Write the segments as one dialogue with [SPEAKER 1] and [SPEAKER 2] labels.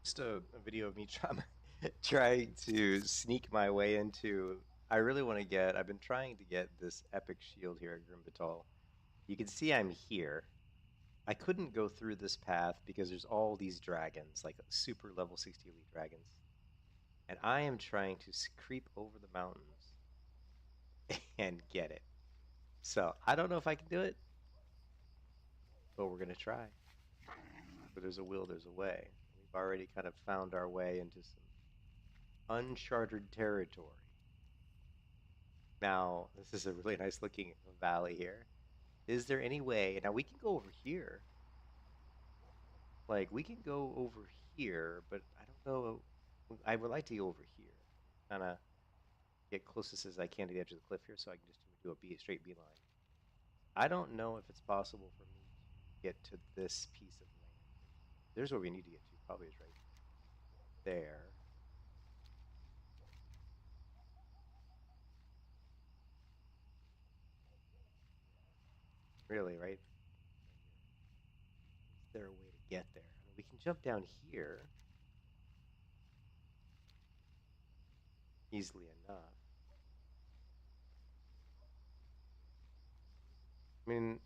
[SPEAKER 1] Just a video of me trying to sneak my way into. I really want to get. I've been trying to get this epic shield here at Grimbatal. You can see I'm here. I couldn't go through this path because there's all these dragons, like super level 60 elite dragons, and I am trying to creep over the mountains and get it. So I don't know if I can do it, but we're gonna try. Where there's a will, there's a way. We've already kind of found our way into some uncharted territory. Now, this is a really nice looking valley here. Is there any way? Now we can go over here. Like we can go over here, but I don't know. I would like to go over here. Kind of get closest as I can to the edge of the cliff here, so I can just do a straight beeline. I don't know if it's possible for me to get to this piece of land. There's where we need to get to. Probably is right there. Really, right? Is there a way to get there? I mean, we can jump down here easily enough. I mean,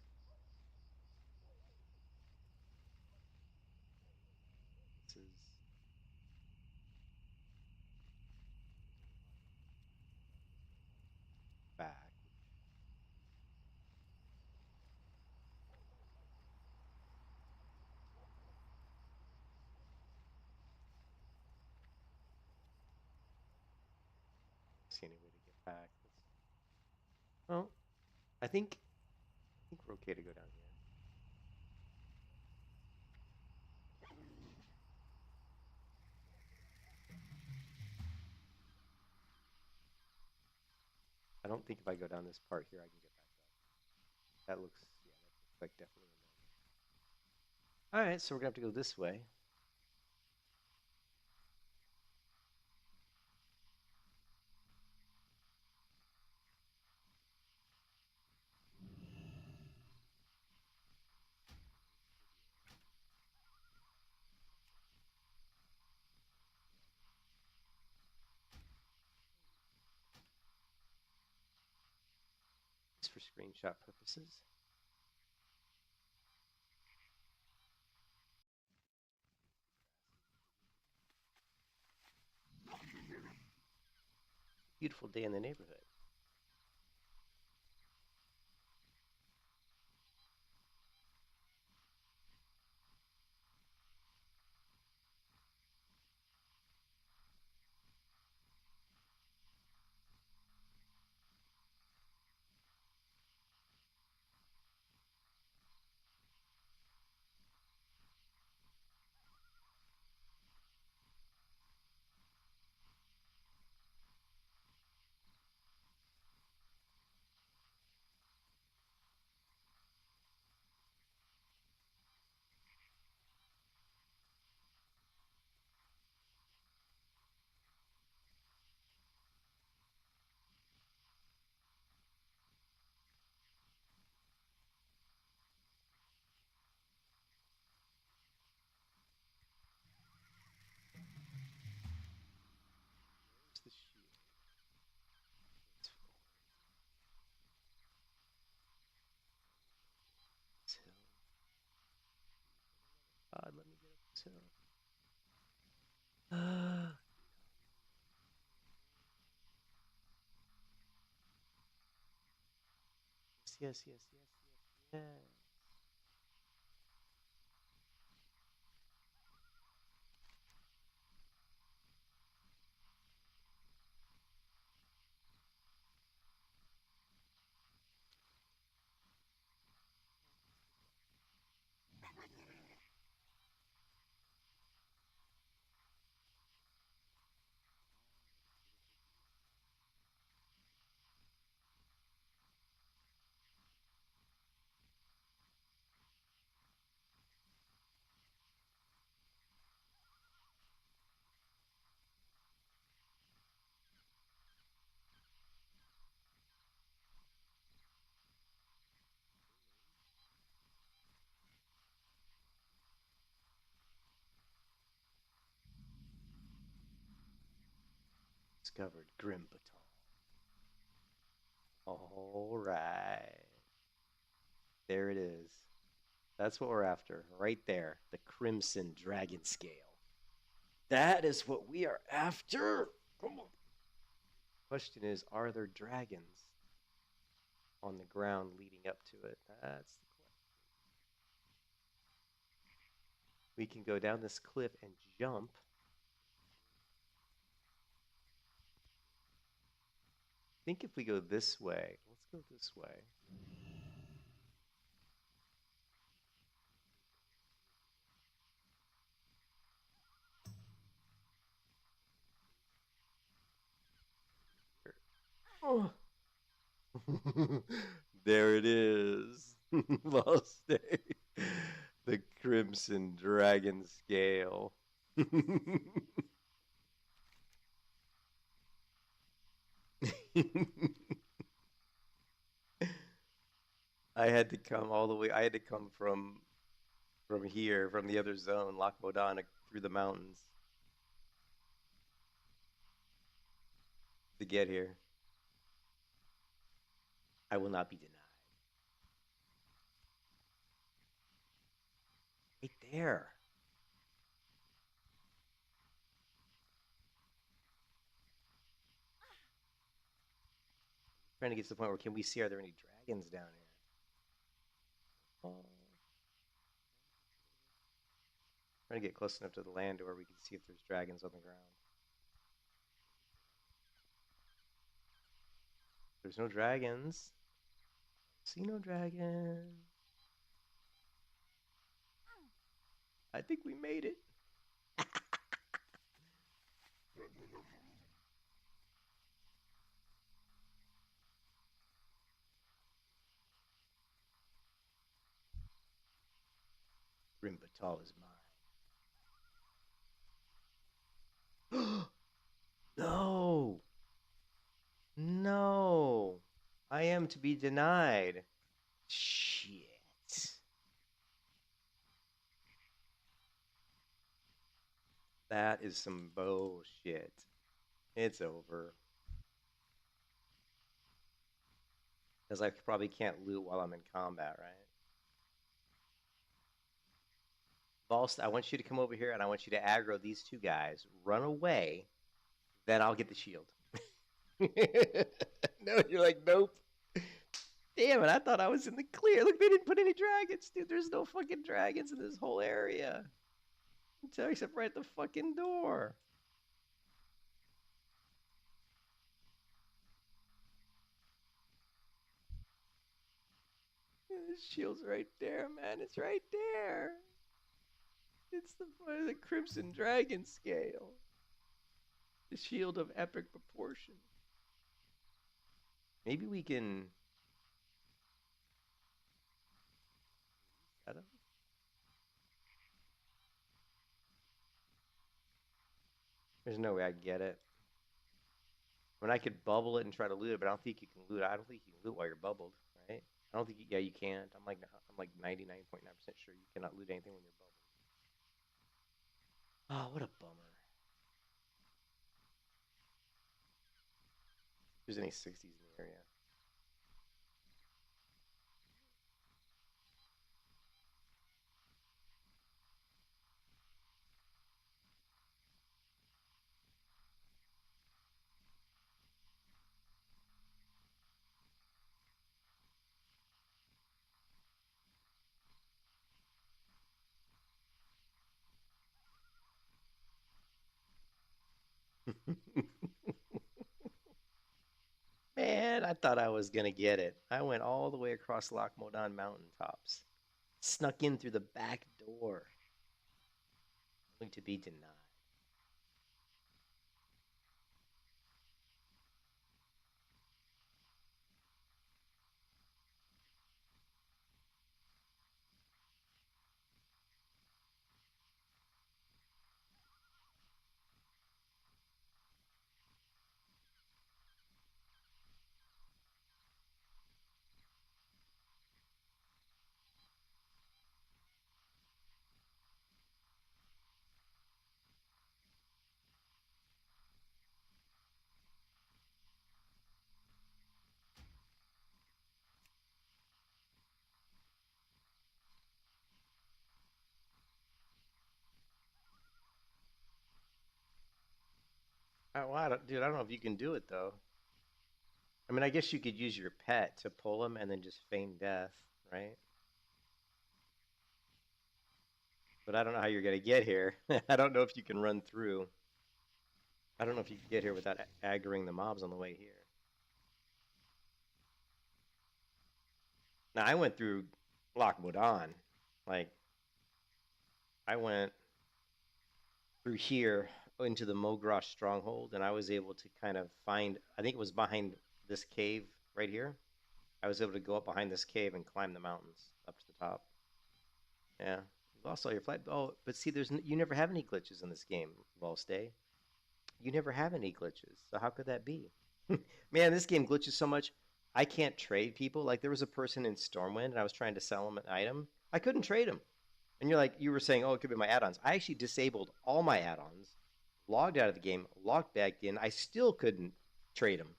[SPEAKER 1] this is back. See any way to get back. Well, I think we're okay to go down here. I don't think if I go down this part here, I can get back up. That looks, yeah, that looks like definitely a no. All right, so we're gonna have to go this way. Just for screenshot purposes. Beautiful day in the neighborhood. Where's the shield? It's this hill. God, let me get up this hill. Yes, yes, yes, yes, yes. Discovered Grim Baton. All right. There it is. That's what we're after. Right there. The Crimson Dragon Scale. That is what we are after. Come on. Question is, are there dragons on the ground leading up to it? That's the question. We can go down this cliff and jump. I think if we go this way, let's go this way. Oh. There it is. Lost day. The Crimson Dragon Scale. I had to come all the way. I had to come from here, from the other zone, Loch Modan, through the mountains to get here. I will not be denied. Right there. Trying to get to the point where can we see, are there any dragons down here? Oh. Trying to get close enough to the land to where we can see if there's dragons on the ground. There's no dragons. See no dragon. I think we made it. Rimbatal is mine. No. No. I am to be denied. Shit. That is some bullshit. It's over. Because I probably can't loot while I'm in combat, right? Volst, I want you to come over here and I want you to aggro these two guys. Run away. Then I'll get the shield. No, you're like, nope. Damn it, I thought I was in the clear. Look, they didn't put any dragons, dude. There's no fucking dragons in this whole area. Except right at the fucking door. The shield's right there, man. It's right there. It's the Crimson Dragon Scale. The shield of epic proportion. Maybe we can... I don't... There's no way I get it. I mean, I could bubble it and try to loot it, but I don't think you can loot it. I don't think you can loot while you're bubbled, right? I don't think you, yeah, you can't. I'm like 99.9% sure you cannot loot anything when you're bubbled. Oh, what a bummer. If there's any 60s in the area. Man, I thought I was gonna get it. I went all the way across Loch Modan mountaintops, snuck in through the back door, only to be denied. Dude, I don't know if you can do it though. I mean, I guess you could use your pet to pull him and then just feign death, right? But I don't know how you're gonna get here. I don't know if you can run through. I don't know if you can get here without aggroing the mobs on the way here. Now, I went through Loch Modan. Like, I went through here into the Mogrosh stronghold, and I was able to kind of find, I think it was behind this cave right here. I was able to go up behind this cave and climb the mountains up to the top. Yeah. You lost all your flight. Oh, but see, you never have any glitches in this game, Volstay. You never have any glitches. So how could that be? Man, this game glitches so much. I can't trade people. Like there was a person in Stormwind, and I was trying to sell him an item. I couldn't trade him. And you're like, you were saying, oh, it could be my add-ons. I actually disabled all my add-ons, logged out of the game, logged back in. I still couldn't trade them.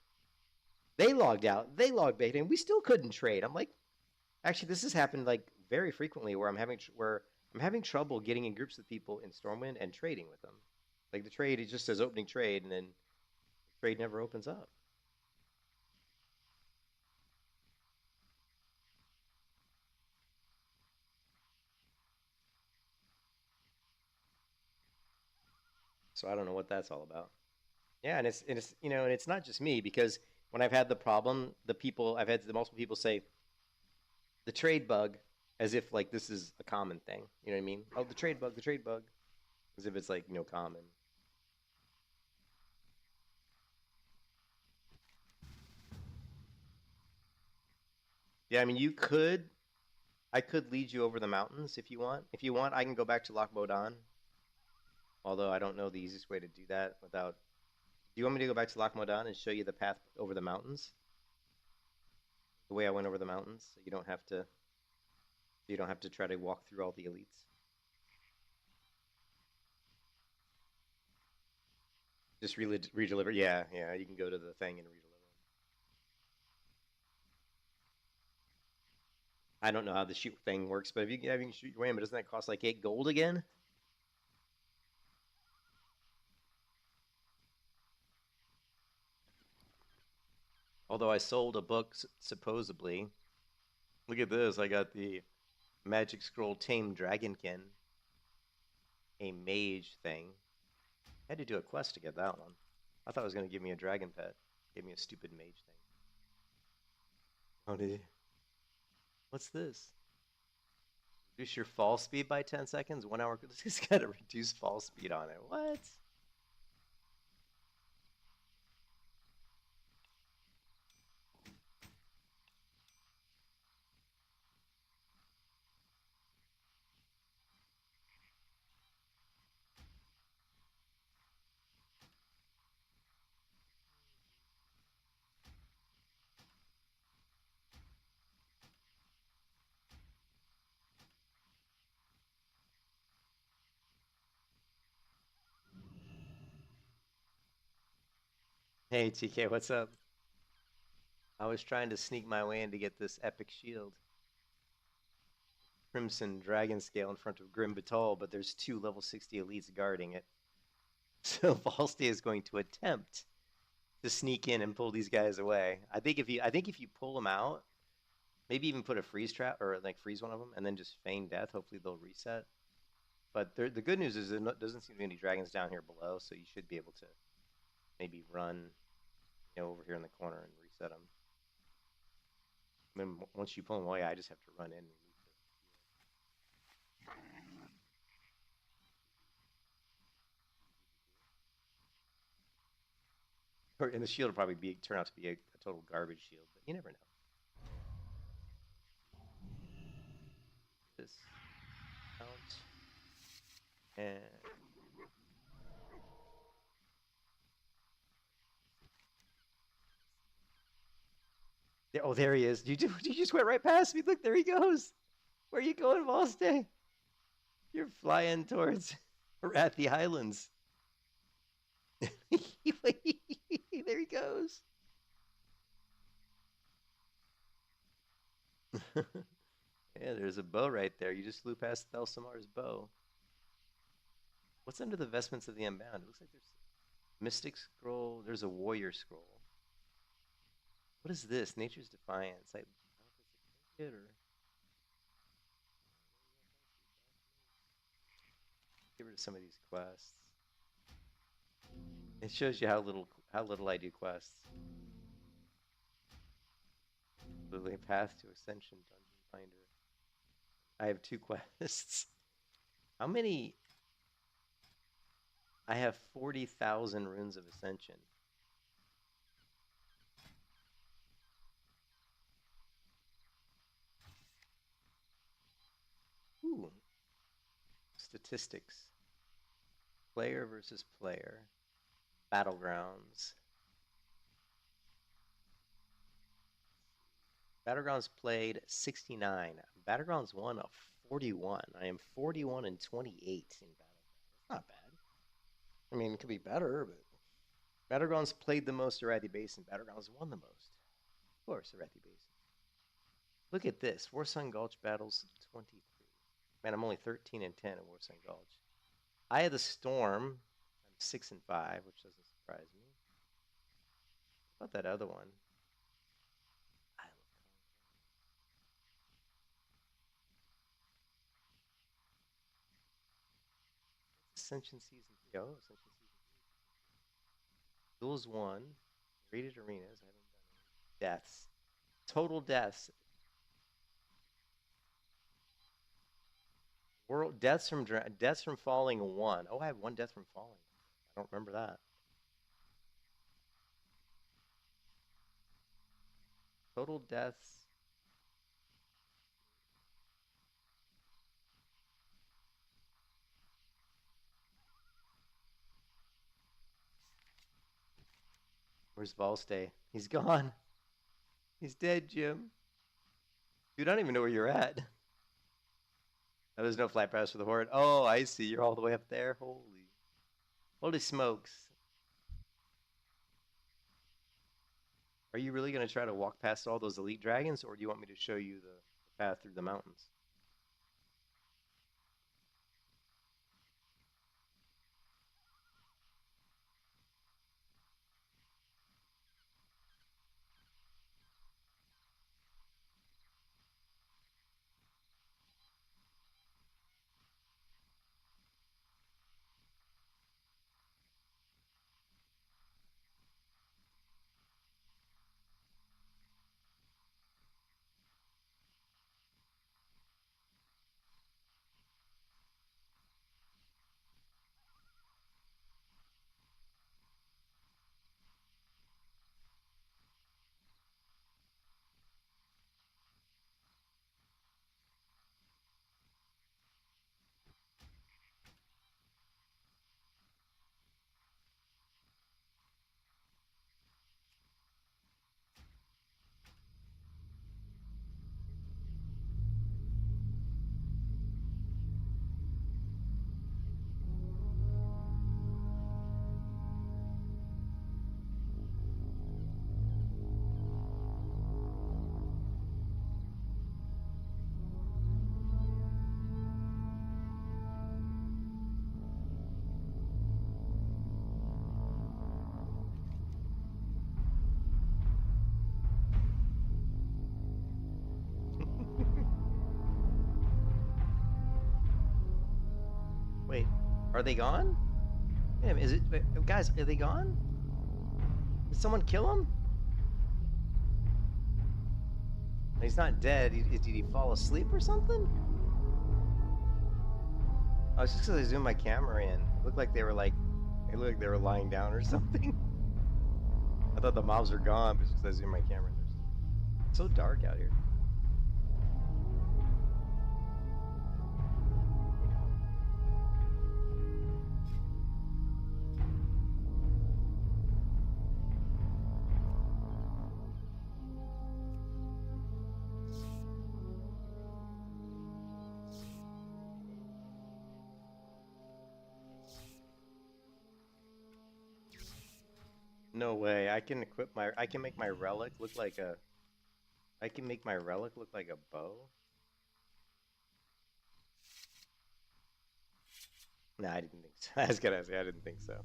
[SPEAKER 1] They logged out. They logged back in. We still couldn't trade. I'm like, actually, this has happened like very frequently where I'm having trouble getting in groups with people in Stormwind and trading with them. Like the trade, it just says opening trade, and then the trade never opens up. So I don't know what that's all about. Yeah, and it's and it's not just me because when I've had the problem, I've had multiple people say the trade bug, as if like this is a common thing. You know what I mean? Oh, the trade bug, as if it's like common. Yeah, I mean I could lead you over the mountains if you want. If you want, I can go back to Loch Modan. Although I don't know the easiest way to do that without. Do you want me to go back to Loch Modan and show you the path over the mountains? The way I went over the mountains, so you don't have to try to walk through all the elites. Just redeliver. Yeah, yeah. You can go to the thing and redeliver. I don't know how the shoot thing works, but if you can shoot your way in, but doesn't that cost like 8 gold again? Although I sold a book supposedly. Look at this. I got the Magic Scroll Tame Dragonkin, a mage thing. I had to do a quest to get that one. I thought it was going to give me a dragon pet. Gave me a stupid mage thing. Oh, did he? What's this? Reduce your fall speed by 10 seconds. 1 hour. This got a reduced fall speed on it. What? Hey, TK, what's up? I was trying to sneak my way in to get this epic shield. Crimson Dragon Scale in front of Grim Batal, but there's 2 level 60 elites guarding it. So Valste is going to attempt to sneak in and pull these guys away. I think if you pull them out, maybe even put a freeze trap or like freeze one of them and then just feign death. Hopefully they'll reset. But the good news is there doesn't seem to be any dragons down here below, so you should be able to maybe run, over here in the corner and reset them. I mean, once you pull them away, I just have to run in and and the shield will probably turn out to be a total garbage shield, but you never know. This out and oh, there he is. You just went right past me. Look, there he goes. Where are you going, Valste? You're flying towards Rathi Highlands. There he goes. Yeah, there's a bow right there. You just flew past Thelsamar's bow. What's under the vestments of the Unbound? It looks like there's Mystic scroll. There's a warrior scroll. What is this? Nature's Defiance. I don't know if it's a trinket or get rid of some of these quests. It shows you how little I do quests. Literally path to Ascension Dungeon Finder. I have 2 quests. How many? I have 40,000 runes of Ascension. Ooh. Statistics. Player versus player. Battlegrounds. Battlegrounds played 69. Battlegrounds won a 41. I am 41 and 28 in Battlegrounds. That's not bad. I mean, it could be better, but Battlegrounds played the most Arathi Basin. Battlegrounds won the most. Of course, Arathi Basin. Look at this. Warsun Gulch battles 23. Man, I'm only 13 and 10 in Warsun Gulch. Eye of the Storm. I'm 6 and 5, which doesn't surprise me. What about that other one? Ascension Season 3. Oh, Ascension Season 3. Duels 1. Rated arenas. I haven't done any. Deaths. Total deaths. World deaths from falling 1. Oh, I have 1 death from falling. I don't remember that. Total deaths. Where's Volstay? He's gone. He's dead, Jim. Dude, I don't even know where you're at. Oh, there's no flight pass for the Horde. Oh, I see. You're all the way up there. Holy smokes. Are you really going to try to walk past all those elite dragons, or do you want me to show you the path through the mountains? Wait, are they gone? Damn, guys, are they gone? Did someone kill him? He's not dead. Did he fall asleep or something? Oh, it's just because I zoomed my camera in. It looked like they were lying down or something. I thought the mobs were gone, but it's because I zoomed my camera in. It's so dark out here. No way. I can make my relic look like a I can make my relic look like a bow. Nah, I didn't think so. I was gonna say I didn't think so.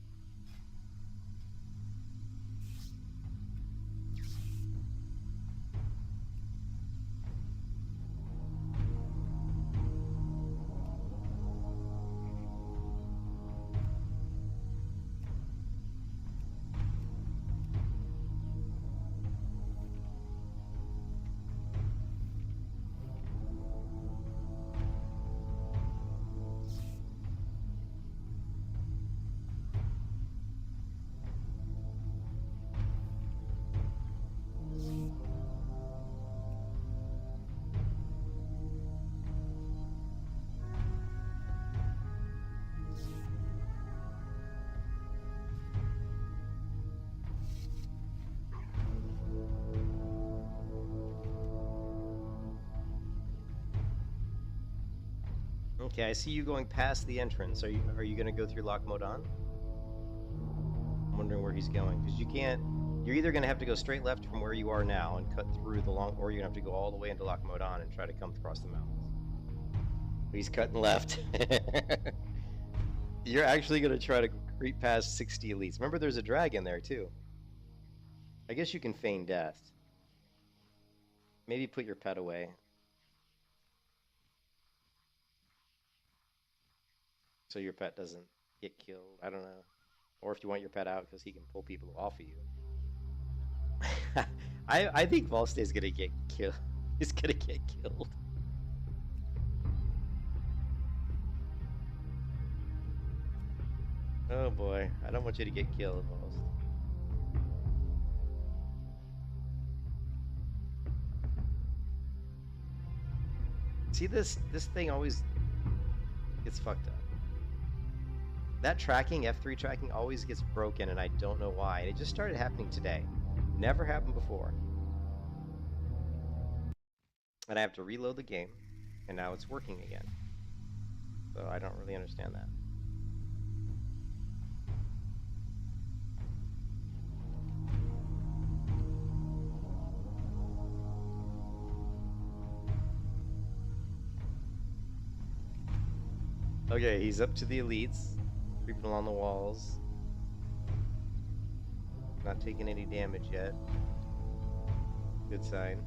[SPEAKER 1] Okay, I see you going past the entrance. Are you gonna go through Loch Modan? I'm wondering where he's going, because you can't. You're either gonna have to go straight left from where you are now and cut through the long, or you're gonna have to go all the way into Loch Modan and try to come across the mountains. He's cutting left. You're actually gonna try to creep past 60 elites. Remember, there's a dragon there too. I guess you can feign death. Maybe put your pet away. So your pet doesn't get killed. I don't know. Or if you want your pet out because he can pull people off of you. I think Volstay's gonna get killed. He's gonna get killed. Oh boy, I don't want you to get killed, Volst. See, this thing always gets fucked up. That tracking, F3 tracking, always gets broken, and I don't know why. And it just started happening today. Never happened before. And I have to reload the game, and now it's working again. So I don't really understand that. Okay, he's up to the elites. Creeping along the walls. Not taking any damage yet. Good sign.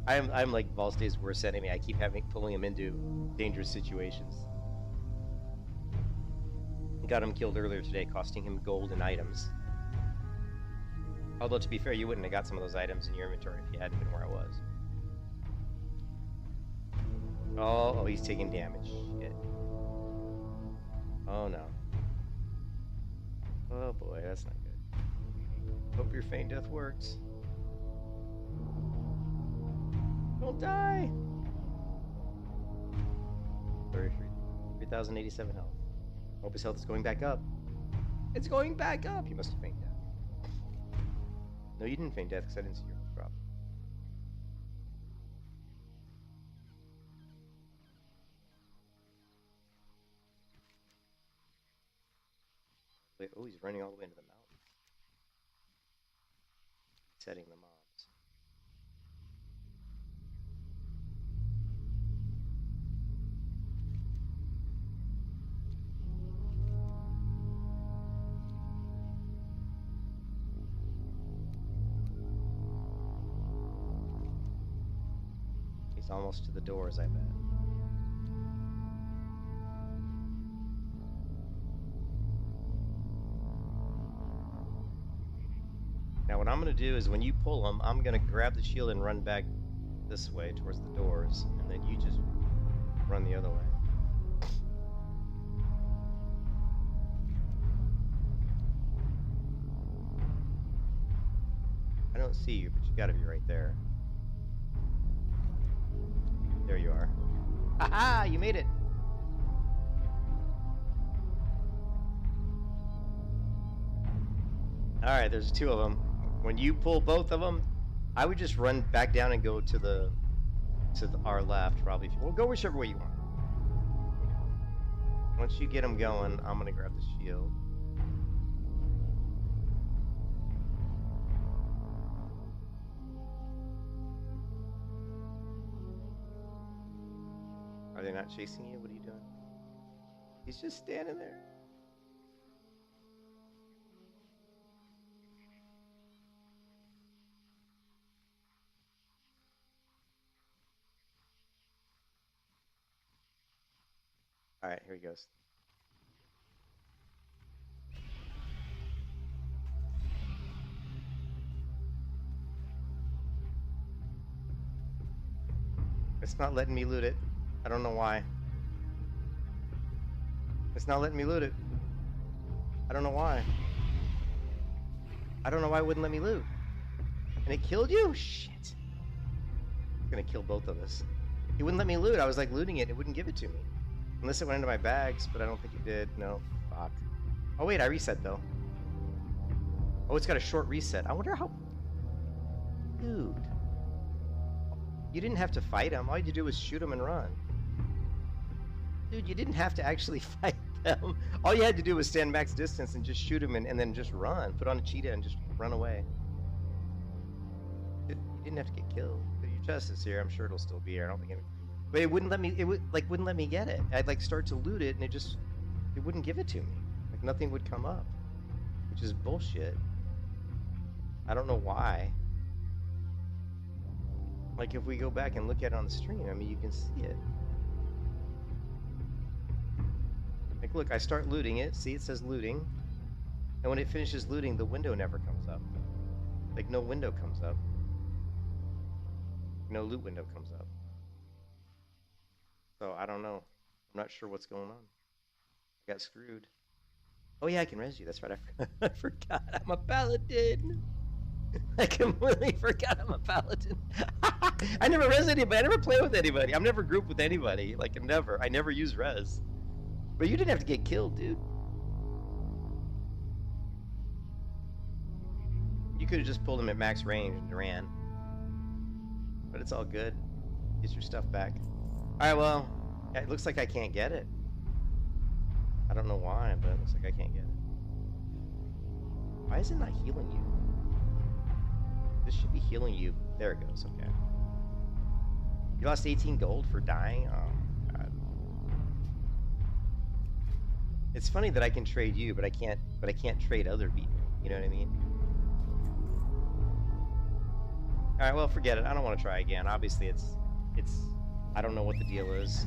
[SPEAKER 1] I'm like Volstay's worst enemy. I keep pulling him into dangerous situations. Got him killed earlier today, costing him gold and items. Although, to be fair, you wouldn't have got some of those items in your inventory if you hadn't been where I was. Oh, he's taking damage. Shit. Oh no. Oh boy, that's not good. Hope your feign death works. Don't die! 3,087 health. Hope his health is going back up. It's going back up! You must have feigned death. No, you didn't feign death because I didn't see your drop. Wait, oh, he's running all the way into the mountains. Setting the mobs. He's almost to the doors, I bet. Now what I'm going to do is when you pull him, I'm going to grab the shield and run back this way towards the doors, and then you just run the other way. I don't see you, but you got to be right there. There you are. Haha! You made it! Alright, there's two of them. When you pull both of them, I would just run back down and go to our left, probably. Well, go whichever way you want. Once you get them going, I'm gonna grab the shield. Are they not chasing you? What are you doing? He's just standing there. Alright, here he goes. It's not letting me loot it. I don't know why. It's not letting me loot it. I don't know why. I don't know why it wouldn't let me loot. And it killed you? Shit. It's gonna kill both of us. It wouldn't let me loot. I was like looting it. It wouldn't give it to me. Unless it went into my bags, but I don't think it did. No. Fuck. Oh wait, I reset though. Oh, it's got a short reset. I wonder how... Dude. You didn't have to fight them. All you had to do was shoot them and run. Dude, you didn't have to actually fight them. All you had to do was stand max distance and just shoot them and then just run. Put on a cheetah and just run away. You didn't have to get killed. Your chest is here. I'm sure it'll still be here. I don't think it... But it wouldn't let me... It wouldn't let me get it. I'd like start to loot it and it wouldn't give it to me. Like nothing would come up. Which is bullshit. I don't know why. Like if we go back and look at it on the stream, I mean you can see it. Like look, I start looting it, see it says looting, and when it finishes looting, the window never comes up. Like no window comes up. No loot window comes up. So I don't know. I'm not sure what's going on. I got screwed. Oh yeah, I can res you, that's right, I forgot. I'm a paladin! I completely forgot I'm a paladin. I never res anybody, I never play with anybody. I've never grouped with anybody. Like never. I never use res. But you didn't have to get killed, dude. You could have just pulled him at max range and ran. But it's all good. Get your stuff back. Alright, well, yeah, it looks like I can't get it. I don't know why, but it looks like I can't get it. Why is it not healing you? This should be healing you. There it goes, okay. You lost 18 gold for dying? Oh my god. It's funny that I can trade you, but I can't trade other people. You know what I mean? Alright, well forget it. I don't want to try again. Obviously it's I don't know what the deal is.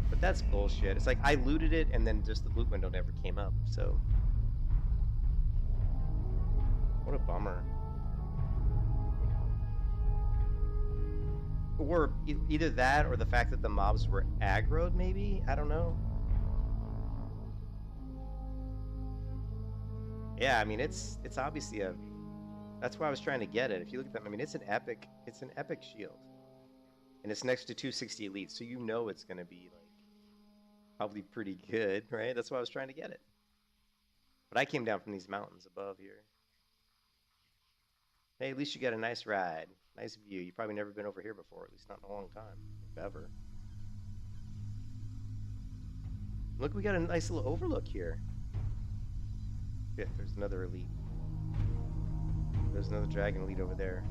[SPEAKER 1] But that's bullshit. It's like I looted it and then just the loot window never came up, so what a bummer. Or either that or the fact that the mobs were aggroed, maybe? I don't know. Yeah, I mean, it's obviously a... That's why I was trying to get it. If you look at them, I mean, it's an epic shield. And it's next to 260 Elite, so you know it's going to be, like, probably pretty good, right? That's why I was trying to get it. But I came down from these mountains above here. Hey, at least you got a nice ride. Nice view. You've probably never been over here before, at least not in a long time, if ever. Look, we got a nice little overlook here. Yeah, there's another elite. There's another dragon elite over there.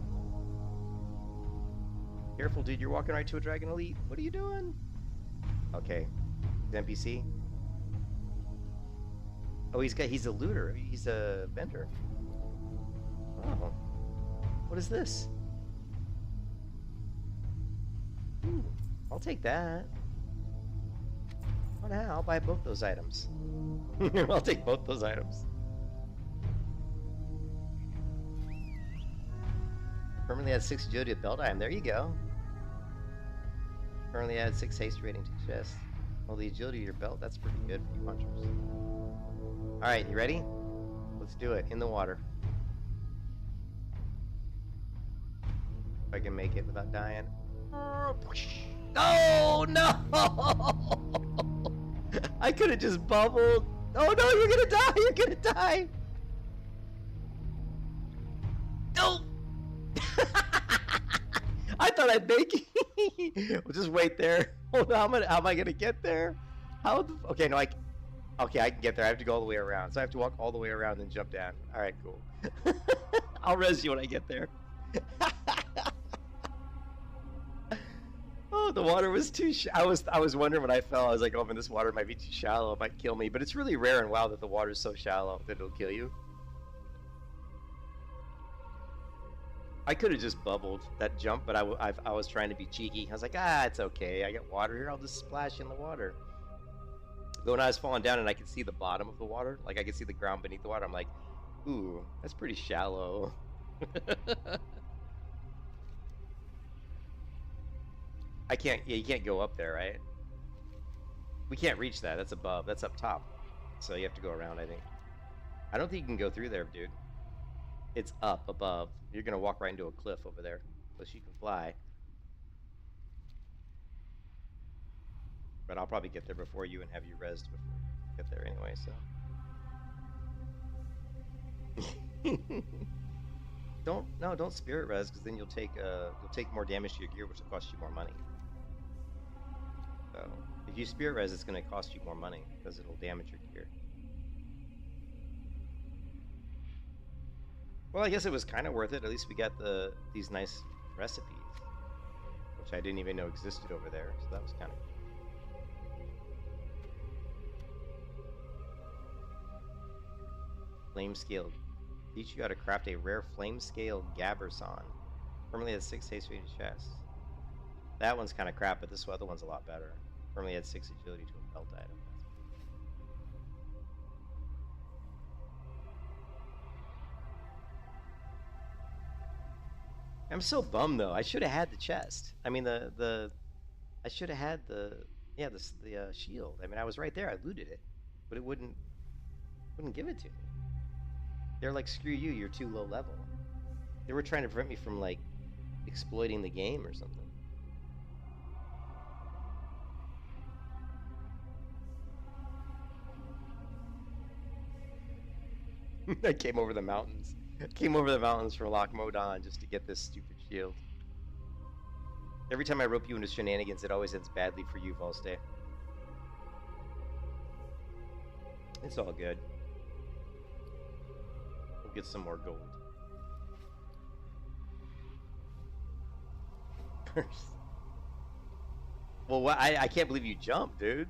[SPEAKER 1] Careful, dude, you're walking right to a dragon elite. What are you doing? Okay. NPC? Oh, he's a looter. He's a vendor. Oh. What is this? Ooh, I'll take that. Oh, now I'll buy both those items. I'll take both those items. Permanently add 6 agility to belt item. There you go. Currently add 6 haste rating to chest. Well, the agility of your belt, that's pretty good for you punchers. Alright, you ready? Let's do it. In the water. If I can make it without dying. Oh, no! I could have just bubbled. Oh, no, you're gonna die! You're gonna die! No! I thought I'd make it. We'll just wait there. Hold on, how am I gonna get there? Okay, no, okay, I can get there. I have to go all the way around. So I have to walk all the way around and jump down. Alright, cool. I'll res you when I get there. Oh, the water was too I was wondering when I fell, I was like, oh man, this water might be too shallow, it might kill me. But it's really rare in WoW that the water's so shallow that it'll kill you. I could have just bubbled that jump, but I was trying to be cheeky. I was like, it's okay. I got water here. I'll just splash in the water. But when I was falling down and I could see the bottom of the water, like I could see the ground beneath the water, I'm like, ooh, that's pretty shallow. Yeah, you can't go up there, right? We can't reach that. That's above. That's up top. So you have to go around, I think. I don't think you can go through there, dude. It's up above. You're gonna walk right into a cliff over there, unless you can fly. But I'll probably get there before you and have you rezzed before you get there anyway. So. Don't spirit res, because then you'll take more damage to your gear, which will cost you more money. So if you spirit res, it's going to cost you more money because it'll damage your gear. Well, I guess it was kind of worth it. At least we got these nice recipes, which I didn't even know existed over there. So that was kind of cool. Flame scaled. Teach you how to craft a rare flame scaled Gaberson. Formerly had 6 haste rate chest. That one's kind of crap, but this other one's a lot better. Formerly had 6 agility to a belt item. I'm so bummed though. I should have had the chest. I mean I should have had the shield. I mean I was right there. I looted it, but it wouldn't give it to me. They're like, screw you, you're too low level. They were trying to prevent me from like exploiting the game or something. I came over the mountains. Came over the mountains from Loch Modan just to get this stupid shield. Every time I rope you into shenanigans, it always ends badly for you, Volstay. It's all good. We'll get some more gold. Well, I can't believe you jumped, dude.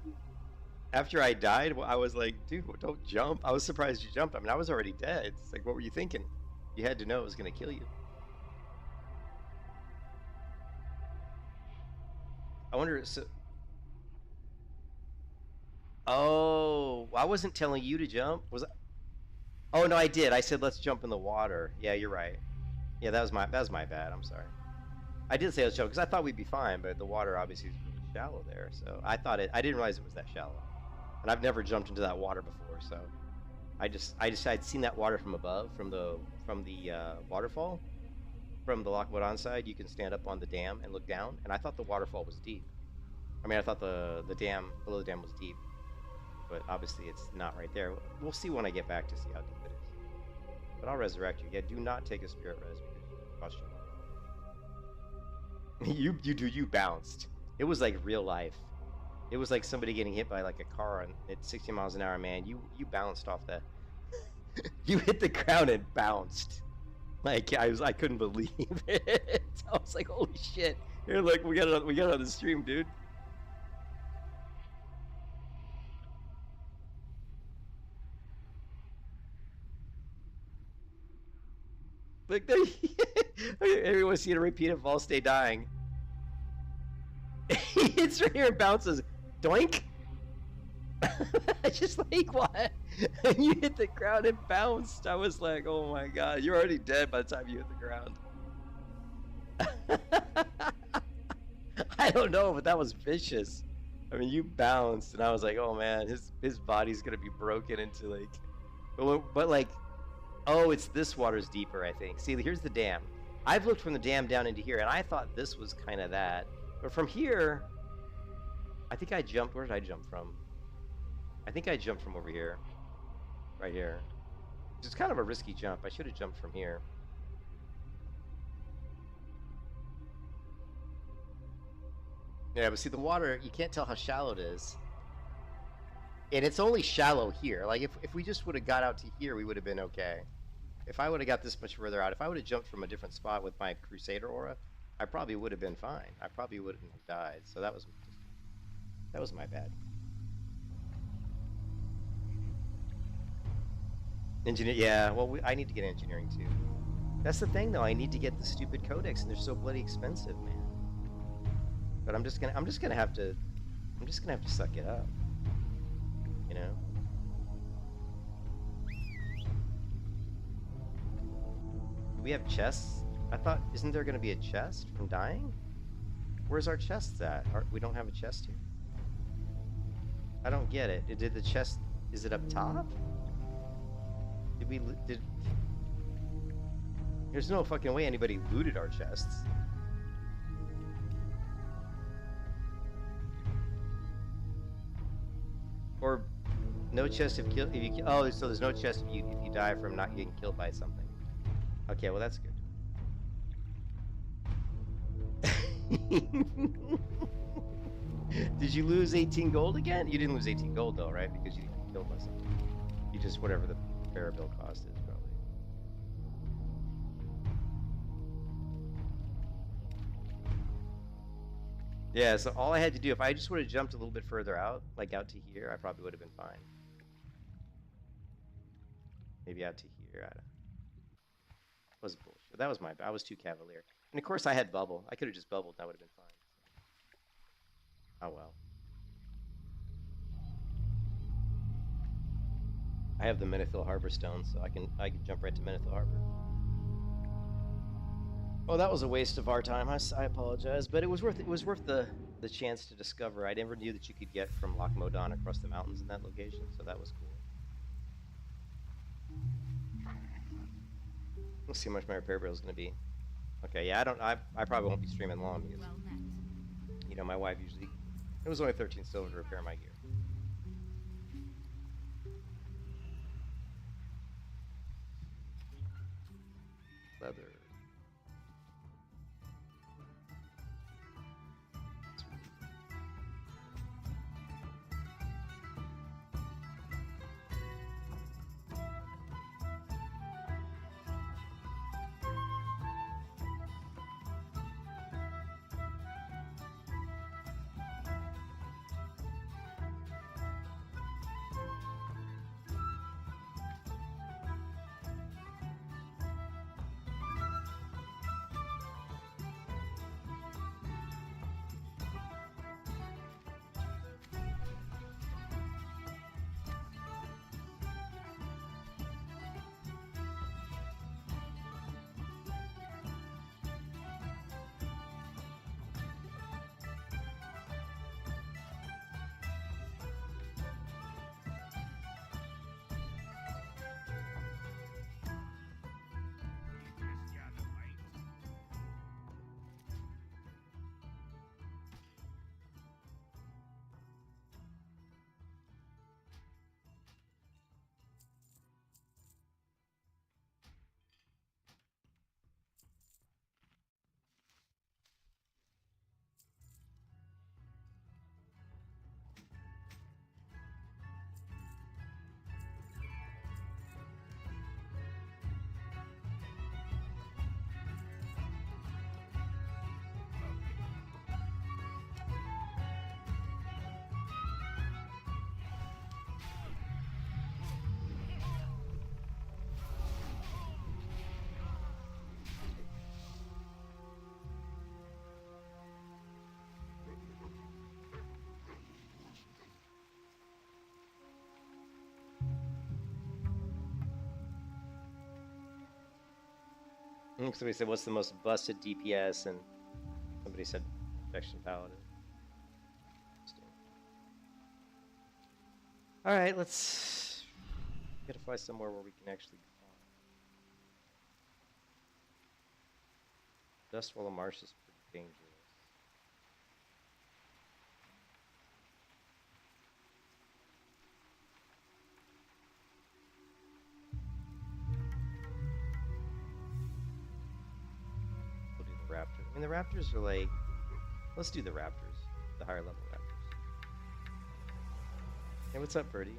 [SPEAKER 1] After I died, I was like, dude, don't jump. I was surprised you jumped. I mean, I was already dead. It's like, what were you thinking? You had to know it was going to kill you. I wonder... Oh, I wasn't telling you to jump. Was I? Oh, no, I did. I said, let's jump in the water. Yeah, you're right. Yeah, that was my bad. I'm sorry. I did say let's jump because I thought we'd be fine, but the water obviously is really shallow there. So I didn't realize it was that shallow. And I've never jumped into that water before, so I'd seen that water from above, from the waterfall, from the Loch Modan side. You can stand up on the dam and look down, and I thought the waterfall was deep. I mean, I thought the dam below the dam was deep, but obviously it's not right there. We'll see when I get back to see how deep it is. But I'll resurrect you. Yeah, do not take a spirit res because it costs you. You bounced. It was like real life. It was like somebody getting hit by like a car at 60 miles an hour, man. You bounced off that. You hit the ground and bounced. Like I couldn't believe it. I was like, holy shit. Here, look, we got it on the stream, dude. Look there. Everyone's seeing a repeat of Volstay dying. He hits right here and bounces. Doink! Just like, what? And you hit the ground and bounced. I was like, oh my god, you're already dead by the time you hit the ground. I don't know, but that was vicious. I mean, you bounced, and I was like, oh man, his body's gonna be broken into like... But like, oh, it's this water's deeper, I think. See, here's the dam. I've looked from the dam down into here, and I thought this was kind of that. But from here, I think I jumped. Where did I jump from? I think I jumped from over here. Right here. It's kind of a risky jump. I should have jumped from here. Yeah, but see, the water, you can't tell how shallow it is. And it's only shallow here. Like, if we just would have got out to here, we would have been okay. If I would have got this much further out, if I would have jumped from a different spot with my Crusader aura, I probably would have been fine. I probably wouldn't have died. So that was my bad. Engineer, yeah. Well, I need to get engineering too. That's the thing, though. I need to get the stupid codex, and they're so bloody expensive, man. But I'm just gonna have to suck it up. You know. Do we have chests? I thought, isn't there going to be a chest from dying? Where's our chests at? We don't have a chest here? I don't get it. Did the chest... Is it up top? There's no fucking way anybody looted our chests. Or no chest if you... Oh, so there's no chest if you die from not getting killed by something. Okay, well that's good. Did you lose 18 gold again? You didn't lose 18 gold though, right? Because you killed myself. You just whatever the Parabill cost is, probably. Yeah, so all I had to do, if I just would have jumped a little bit further out, like out to here, I probably would have been fine. Maybe out to here. I don't know. Was bullshit. That was I was too cavalier. And of course I had bubble. I could have just bubbled and I would have been fine. Oh well. I have the Menethil Harbor Stone, so I can jump right to Menethil Harbor. Oh, that was a waste of our time. I apologize, but it was worth the chance to discover. I never knew that you could get from Loch Modan across the mountains in that location, so that was cool. Let's see how much my repair bill is going to be. Okay, yeah, I probably won't be streaming long because, you know, my wife usually, it was only 13 silver to repair my gear. Leather. Somebody said, what's the most busted DPS? And somebody said, Infection Paladin. Alright, let's... gotta fly somewhere where we can actually fly. Dustwallow Marsh is pretty dangerous. We'll do the Raptor. I mean, the Raptors are like... let's do the Raptors. The higher level Raptors. Hey, what's up, Birdie?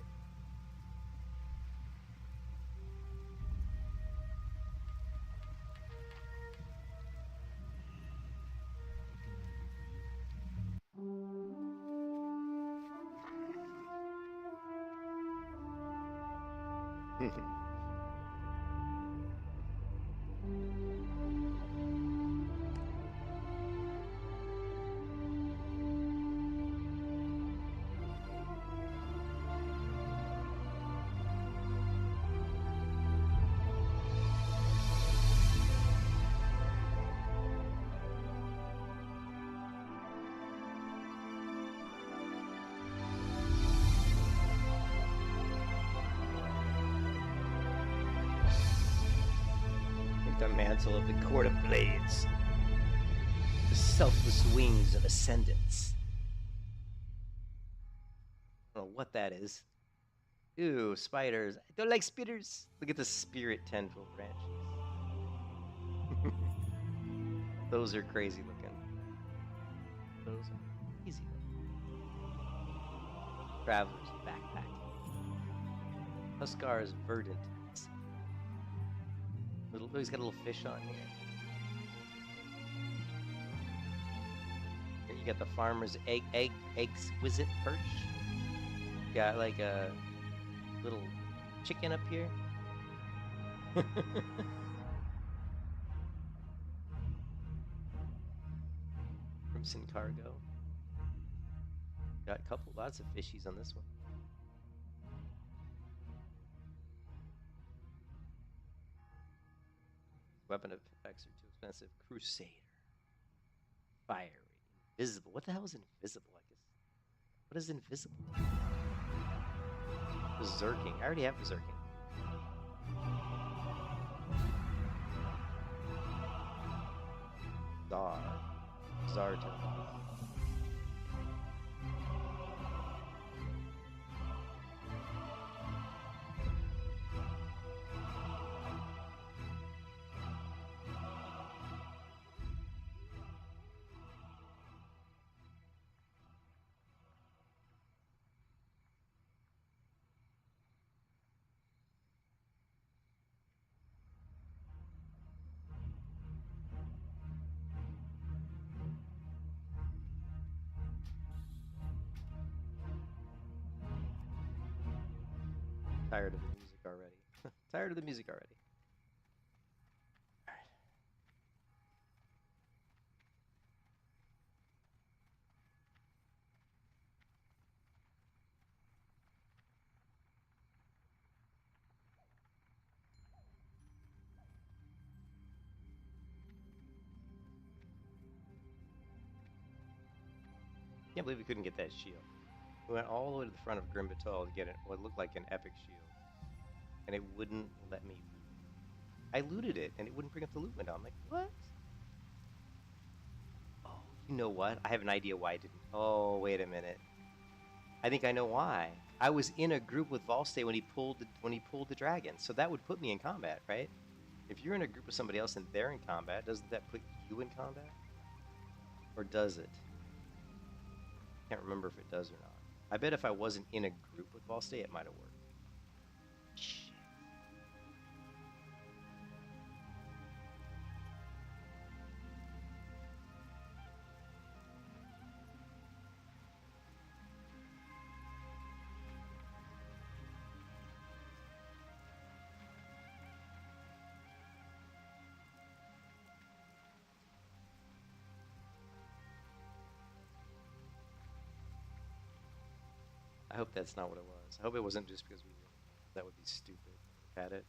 [SPEAKER 1] The mantle of the Court of Blades. The selfless wings of Ascendants. I don't know what that is. Ooh, spiders. I don't like spiders. Look at the spirit tendril branches. Those are crazy looking. those are easy though. Traveler's backpack. Huskar's verdant. He's got a little fish on here. Here you got the farmer's exquisite perch. Got like a little chicken up here. Crimson cargo. Got lots of fishies on this one. Weapon effects are too expensive. Crusader. Fiery. Invisible. What the hell is invisible? I guess. What is invisible? Berserking. I already have berserking. Zartan. Tired of the music already. Tired of the music already. All right. Can't believe we couldn't get that shield. We went all the way to the front of Grim Batal to get what looked like an epic shield. And it wouldn't let me loot it. I looted it, and it wouldn't bring up the loot window. I'm like, what? Oh, you know what? I have an idea why I didn't. Oh, wait a minute. I think I know why. I was in a group with Volstay when he pulled the dragon, so that would put me in combat, right? If you're in a group with somebody else and they're in combat, doesn't that put you in combat? Or does it? Can't remember if it does or not. I bet if I wasn't in a group with Volstay, it might have worked. Shit. I hope that's not what it was. I hope it wasn't just because we were... That would be stupid. Had it.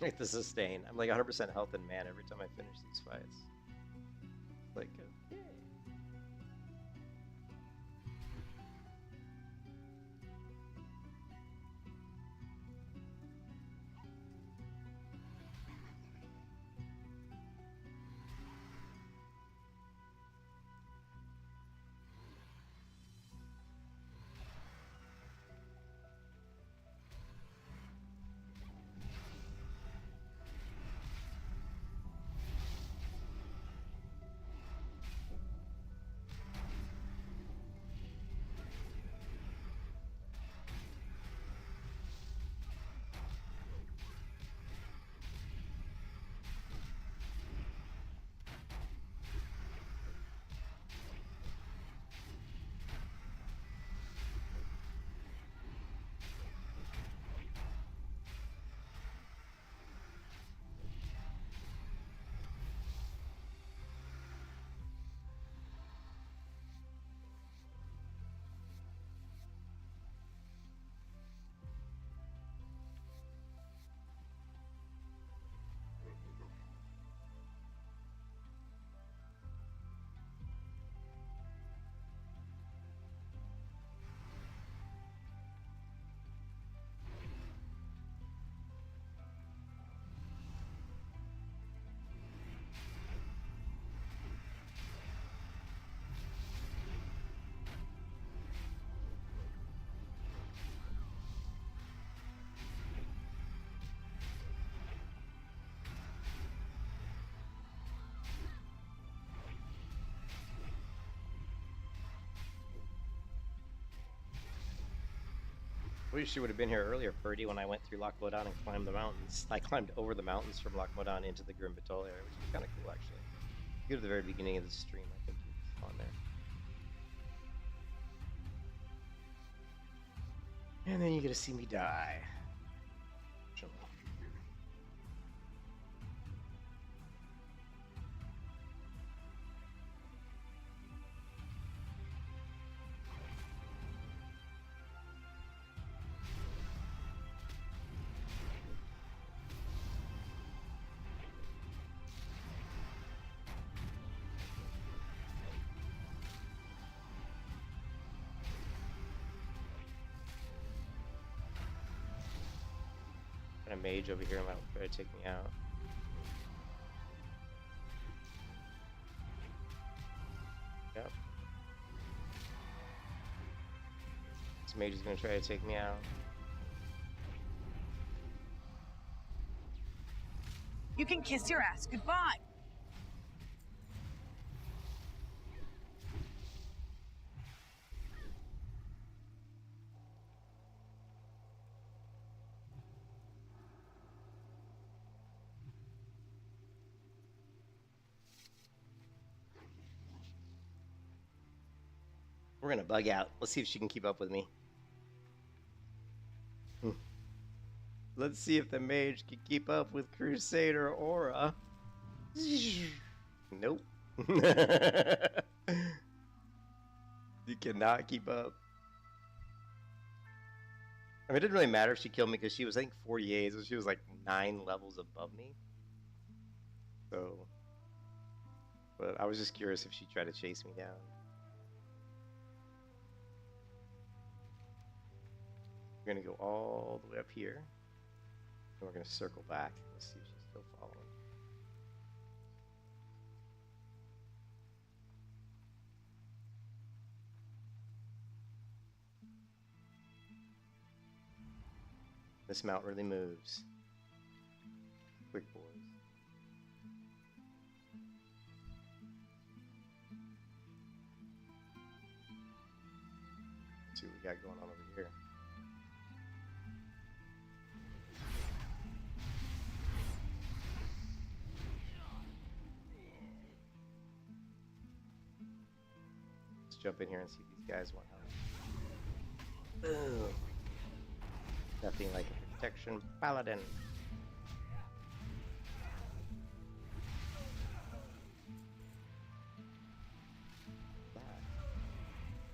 [SPEAKER 1] Like the sustain. I'm like 100% health and mana every time I finish these fights. Like, okay. Wish you would have been here earlier, Purdy, when I went through Loch Modan and climbed the mountains. I climbed over the mountains from Loch Modan into the Grim Batol area, which was kind of cool, actually. Go to the very beginning of the stream, I think you on there. And then you get to see me die. A mage over here might try to take me out. Yep. This mage is gonna try to take me out.
[SPEAKER 2] You can kiss your ass goodbye.
[SPEAKER 1] We're gonna bug out. Let's see if she can keep up with me. Let's see if the mage can keep up with Crusader Aura. Nope. You cannot keep up. I mean, it didn't really matter if she killed me because she was, I think, 48, so she was like 9 levels above me. So, but I was just curious if she tried to chase me down. We're gonna go all the way up here, and we're gonna circle back. Let's see if she's still following. This mount really moves. Quick, boys. Let's see what we got going on over here. Jump in here and see if these guys want help. Boom. Nothing like a protection paladin.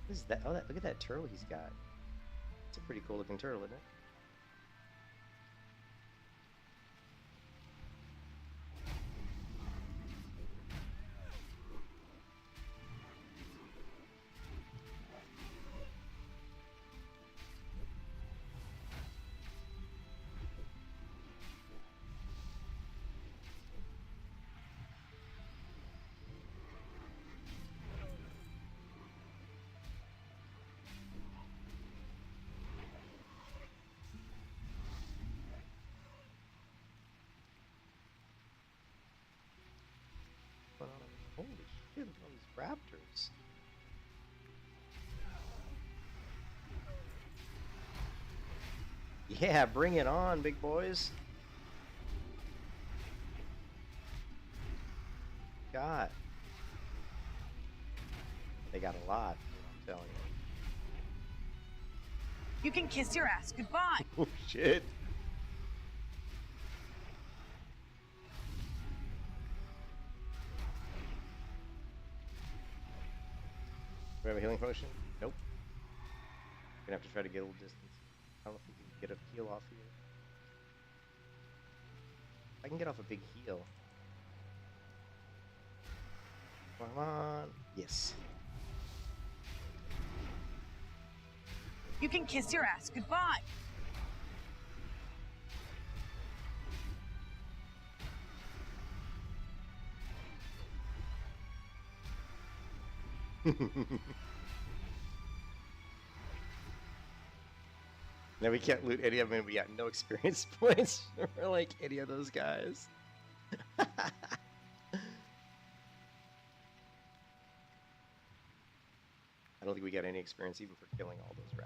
[SPEAKER 1] What is that? Oh, look at that turtle he's got. It's a pretty cool looking turtle, isn't it? fucking killing these raptors? Yeah, bring it on, big boys. God. They got a lot, I'm telling you.
[SPEAKER 2] You can kiss your ass goodbye.
[SPEAKER 1] Oh, shit. Do we have a healing potion? Nope. Gonna have to try to get a little distance. I don't know if we can get a heal off here. I can get off a big heal. Come on. Yes.
[SPEAKER 2] You can kiss your ass goodbye.
[SPEAKER 1] Now we can't loot any of them. We got no experience points for like any of those guys. I don't think we got any experience even for killing all those raptors.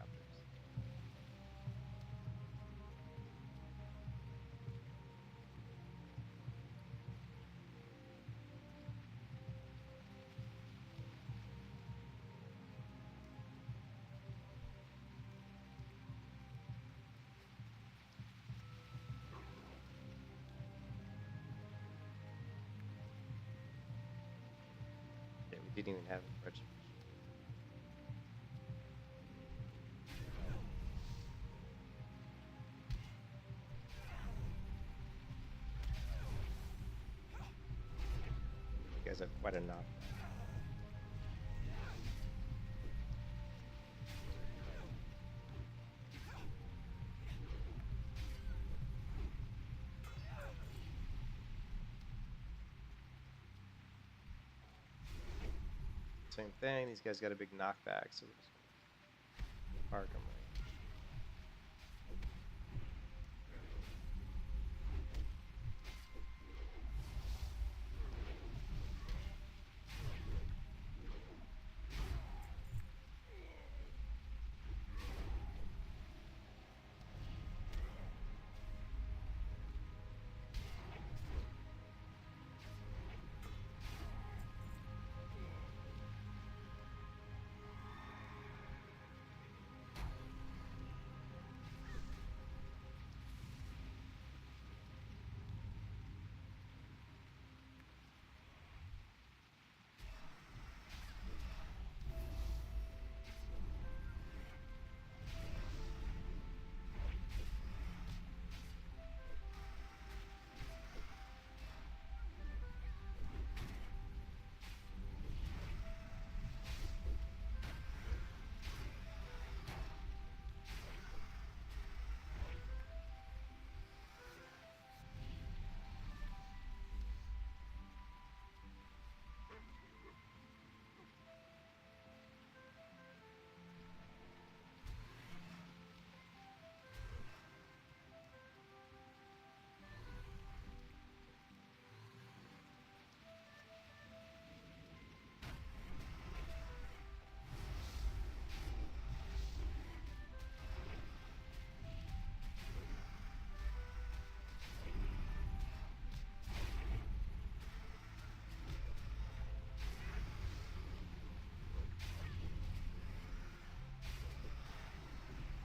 [SPEAKER 1] Yeah, we didn't even have retribution. You guys have quite enough. Same thing. These guys got a big knockback, so we're just gonna park them right.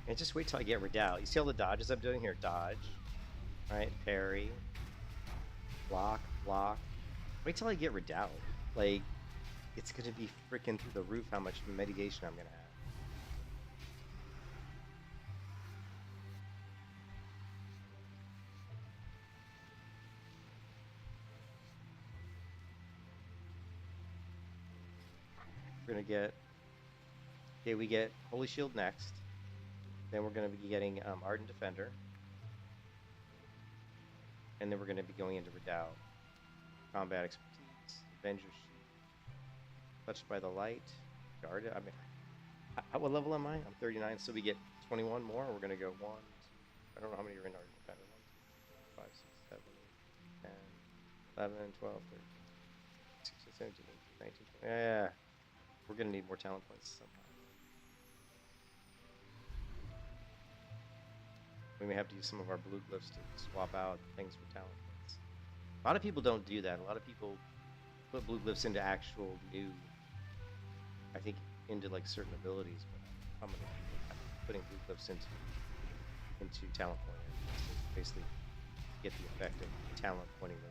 [SPEAKER 1] And just wait till I get Redoubt. You see all the dodges I'm doing here? Dodge, right? Parry, block, block. Wait till I get Redoubt. Like, it's gonna be freaking through the roof how much mitigation I'm gonna have. We're gonna get, okay, we get Holy Shield next. Then we're gonna be getting Ardent Defender. And then we're gonna be going into Redoubt. Combat Expertise, Avenger Shield, Touched by the Light, Guarded. I mean, what level am I? I'm 39, so we get 21 more. We're gonna go 1, 2, I don't know how many are in Ardent Defender. 1, 2, 3, 4, 5, 6, 7, 8, 10, 11, 12, 13, 16, 17, 18, 19, 20. Yeah, we're gonna need more talent points somehow. We may have to use some of our blue glyphs to swap out things for talent points. A lot of people don't do that. A lot of people put blue glyphs into actual new, I think, into like certain abilities, but I'm gonna be putting blue glyphs into talent point areas to basically get the effect of talent pointing those.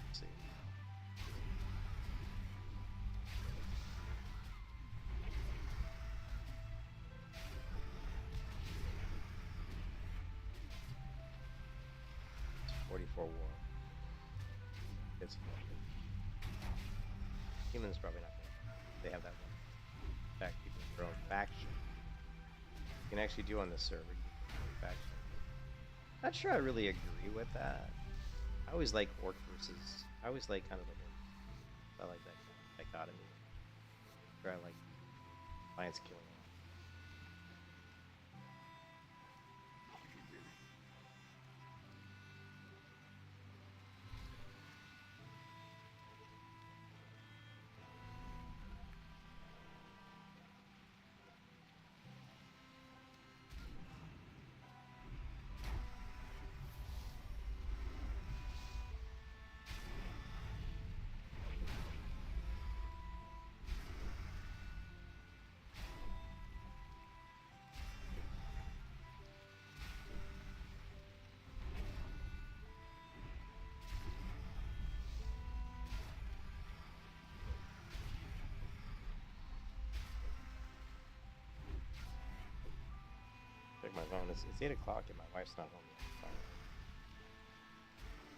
[SPEAKER 1] Let's see. It's 44 war. It's humans probably not gonna. They have that one. In fact, people in their own faction. You can actually do on this server. You can pick your own faction. Not sure I really agree with that. I always like orc versus. I always like kind of like. I like that kind of dichotomy. Where I like alliance killing. Check my phone. It's 8 o'clock and my wife's not home yet. Fine.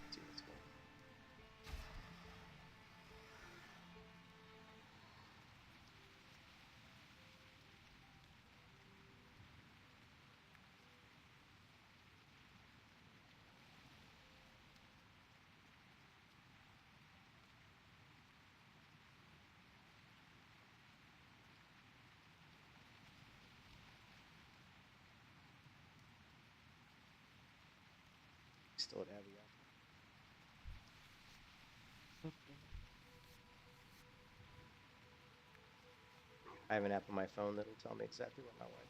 [SPEAKER 1] Let's see what's going on. Still at Abby. I have an app on my phone that'll tell me exactly what my wife is.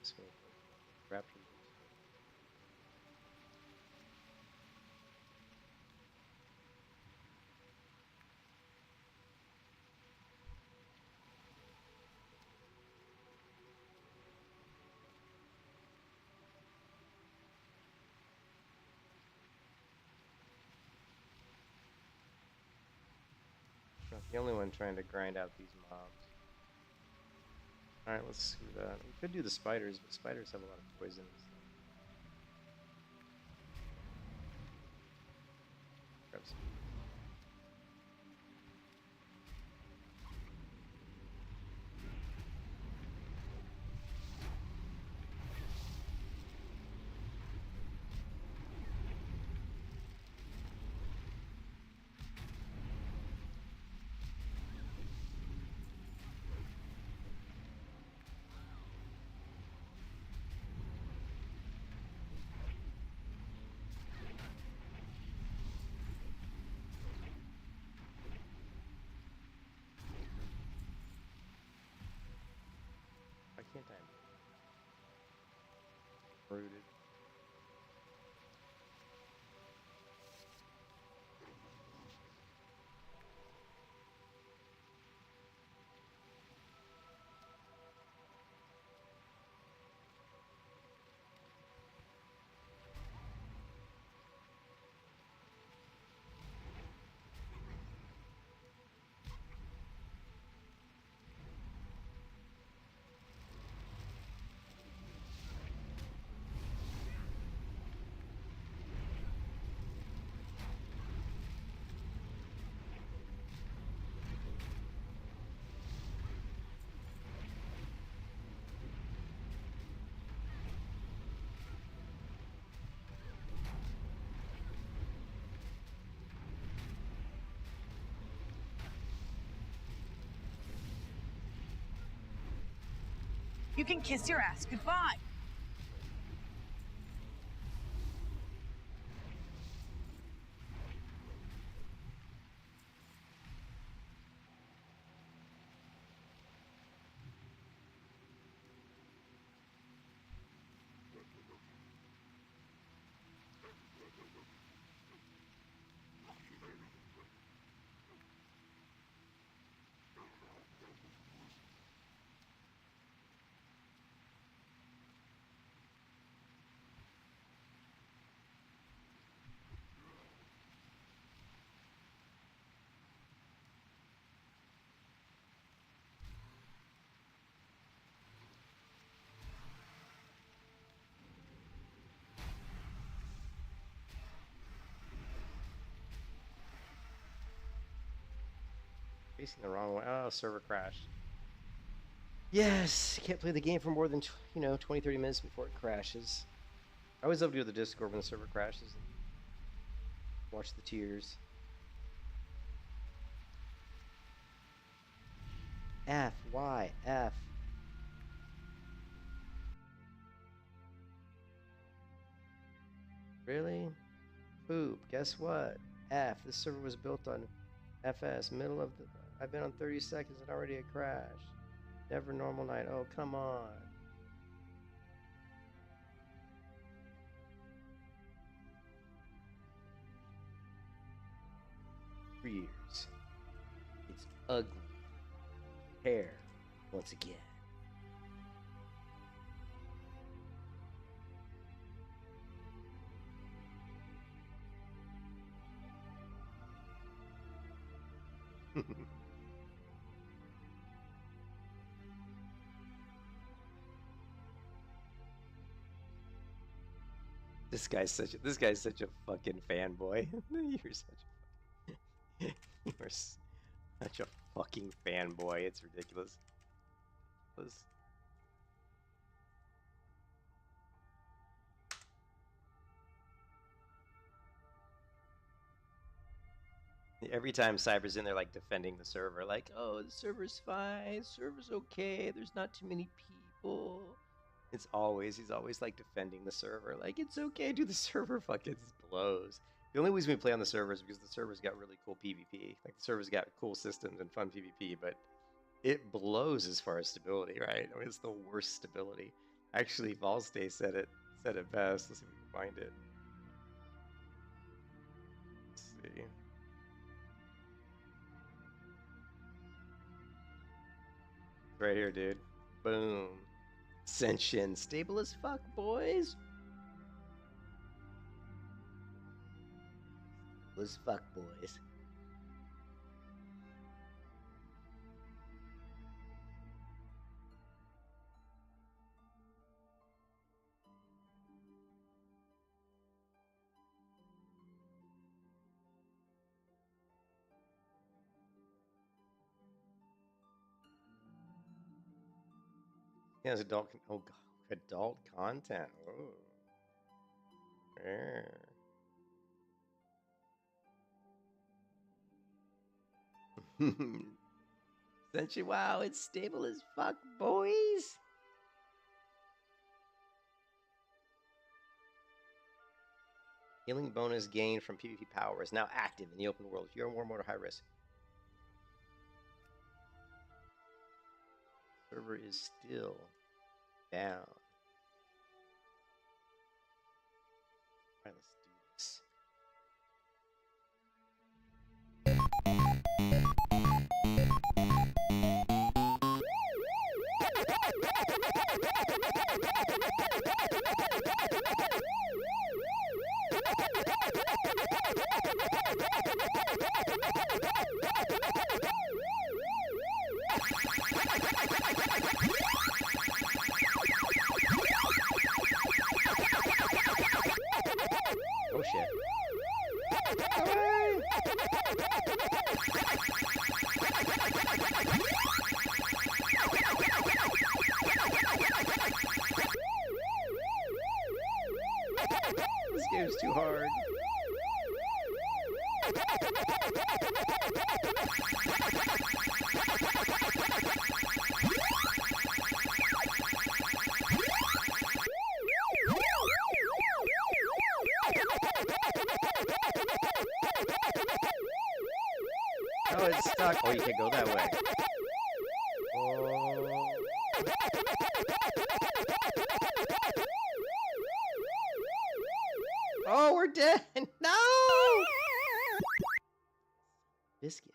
[SPEAKER 1] So, Raptor. Not the only one trying to grind out these mobs. Alright, let's do that. We could do the spiders, but spiders have a lot of poison and stuff. Grab some. Why can't I? Rooted.
[SPEAKER 2] You can kiss your ass goodbye.
[SPEAKER 1] Facing the wrong way. Oh, server crashed. Yes, can't play the game for more than 20, 30 minutes before it crashes. I always love to do the Discord when the server crashes and watch the tears. F, Y, F. Really? Poop. Guess what? F. This server was built on FS. Middle of the... I've been on 30 seconds and already it crashed. Never normal night. Oh, come on. Years. It's ugly. Hair. Once again. This guy's such a fucking fanboy. You're such a fucking fanboy. It's ridiculous. Every time Cyber's in there, like, defending the server, like, oh, the server's fine, the server's okay, there's not too many people. He's always, like, defending the server, like, it's okay, dude, the server fucking blows. The only reason we play on the server is because the server's got really cool PvP. Like, the server's got cool systems and fun PvP, but it blows as far as stability, right? I mean, it's the worst stability. Actually, Volstay said it best. Let's see if we can find it. Let's see. Right here, dude. Boom. Ascension. Stable as fuck, boys. Stable as fuck, boys. He has adult content. Oh. Yeah. Essentially, wow, it's stable as fuck, boys. Healing bonus gained from PvP power is now active in the open world. If you're more high risk. Server is still down. All right, let's do this. Oh shit. This game's too hard. No, it's stuck. Oh, you can't go that way. Oh. Oh, we're dead. No! Biscuit.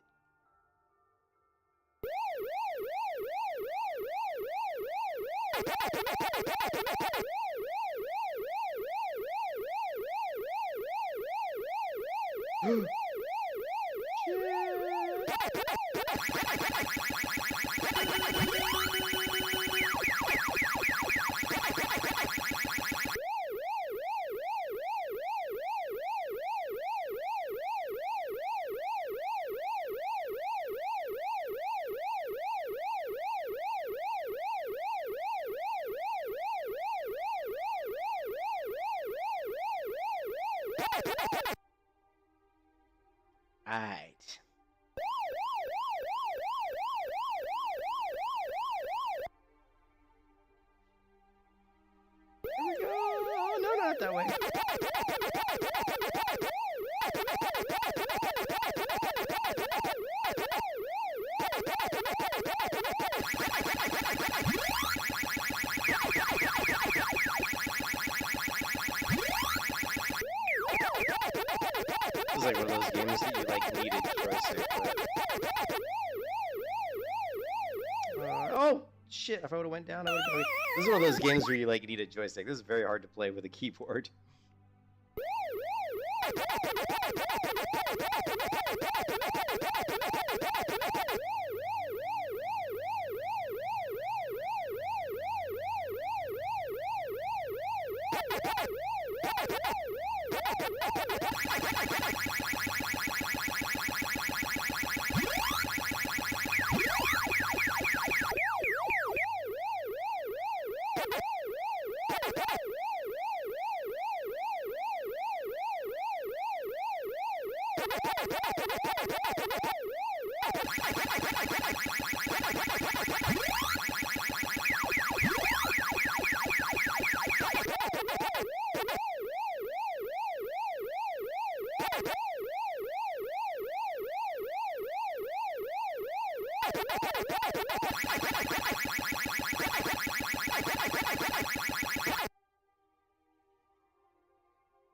[SPEAKER 1] Alright. Here we go. Oh, no, not that way. This is like one of those games that you like need a joystick. Oh shit! If I would have went down, I would have. This is one of those games where you like need a joystick. This is very hard to play with a keyboard.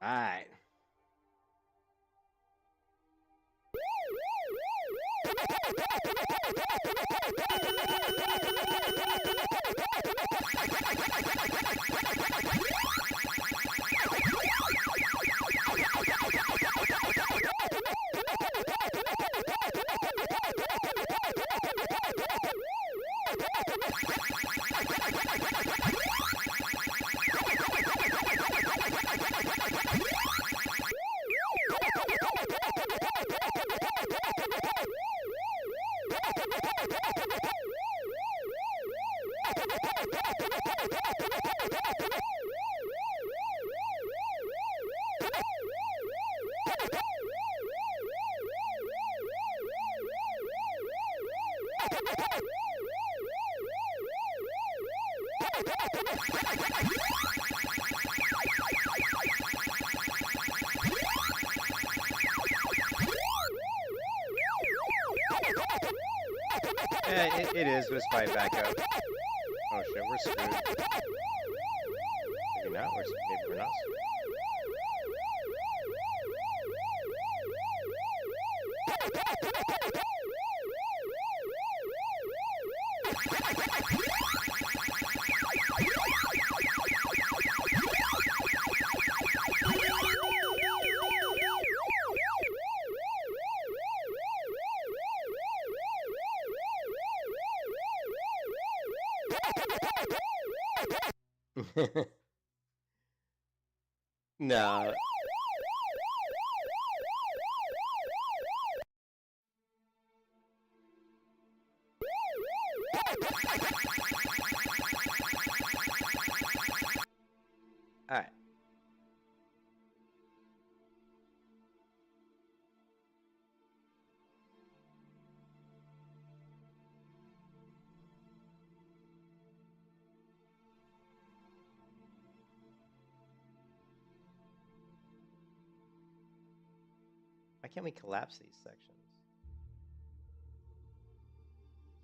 [SPEAKER 1] Alright. Yeah, it is. Let's fight back up. Oh shit, we're screwed. Maybe not. Maybe we're not. No. All right. Why can't we collapse these sections?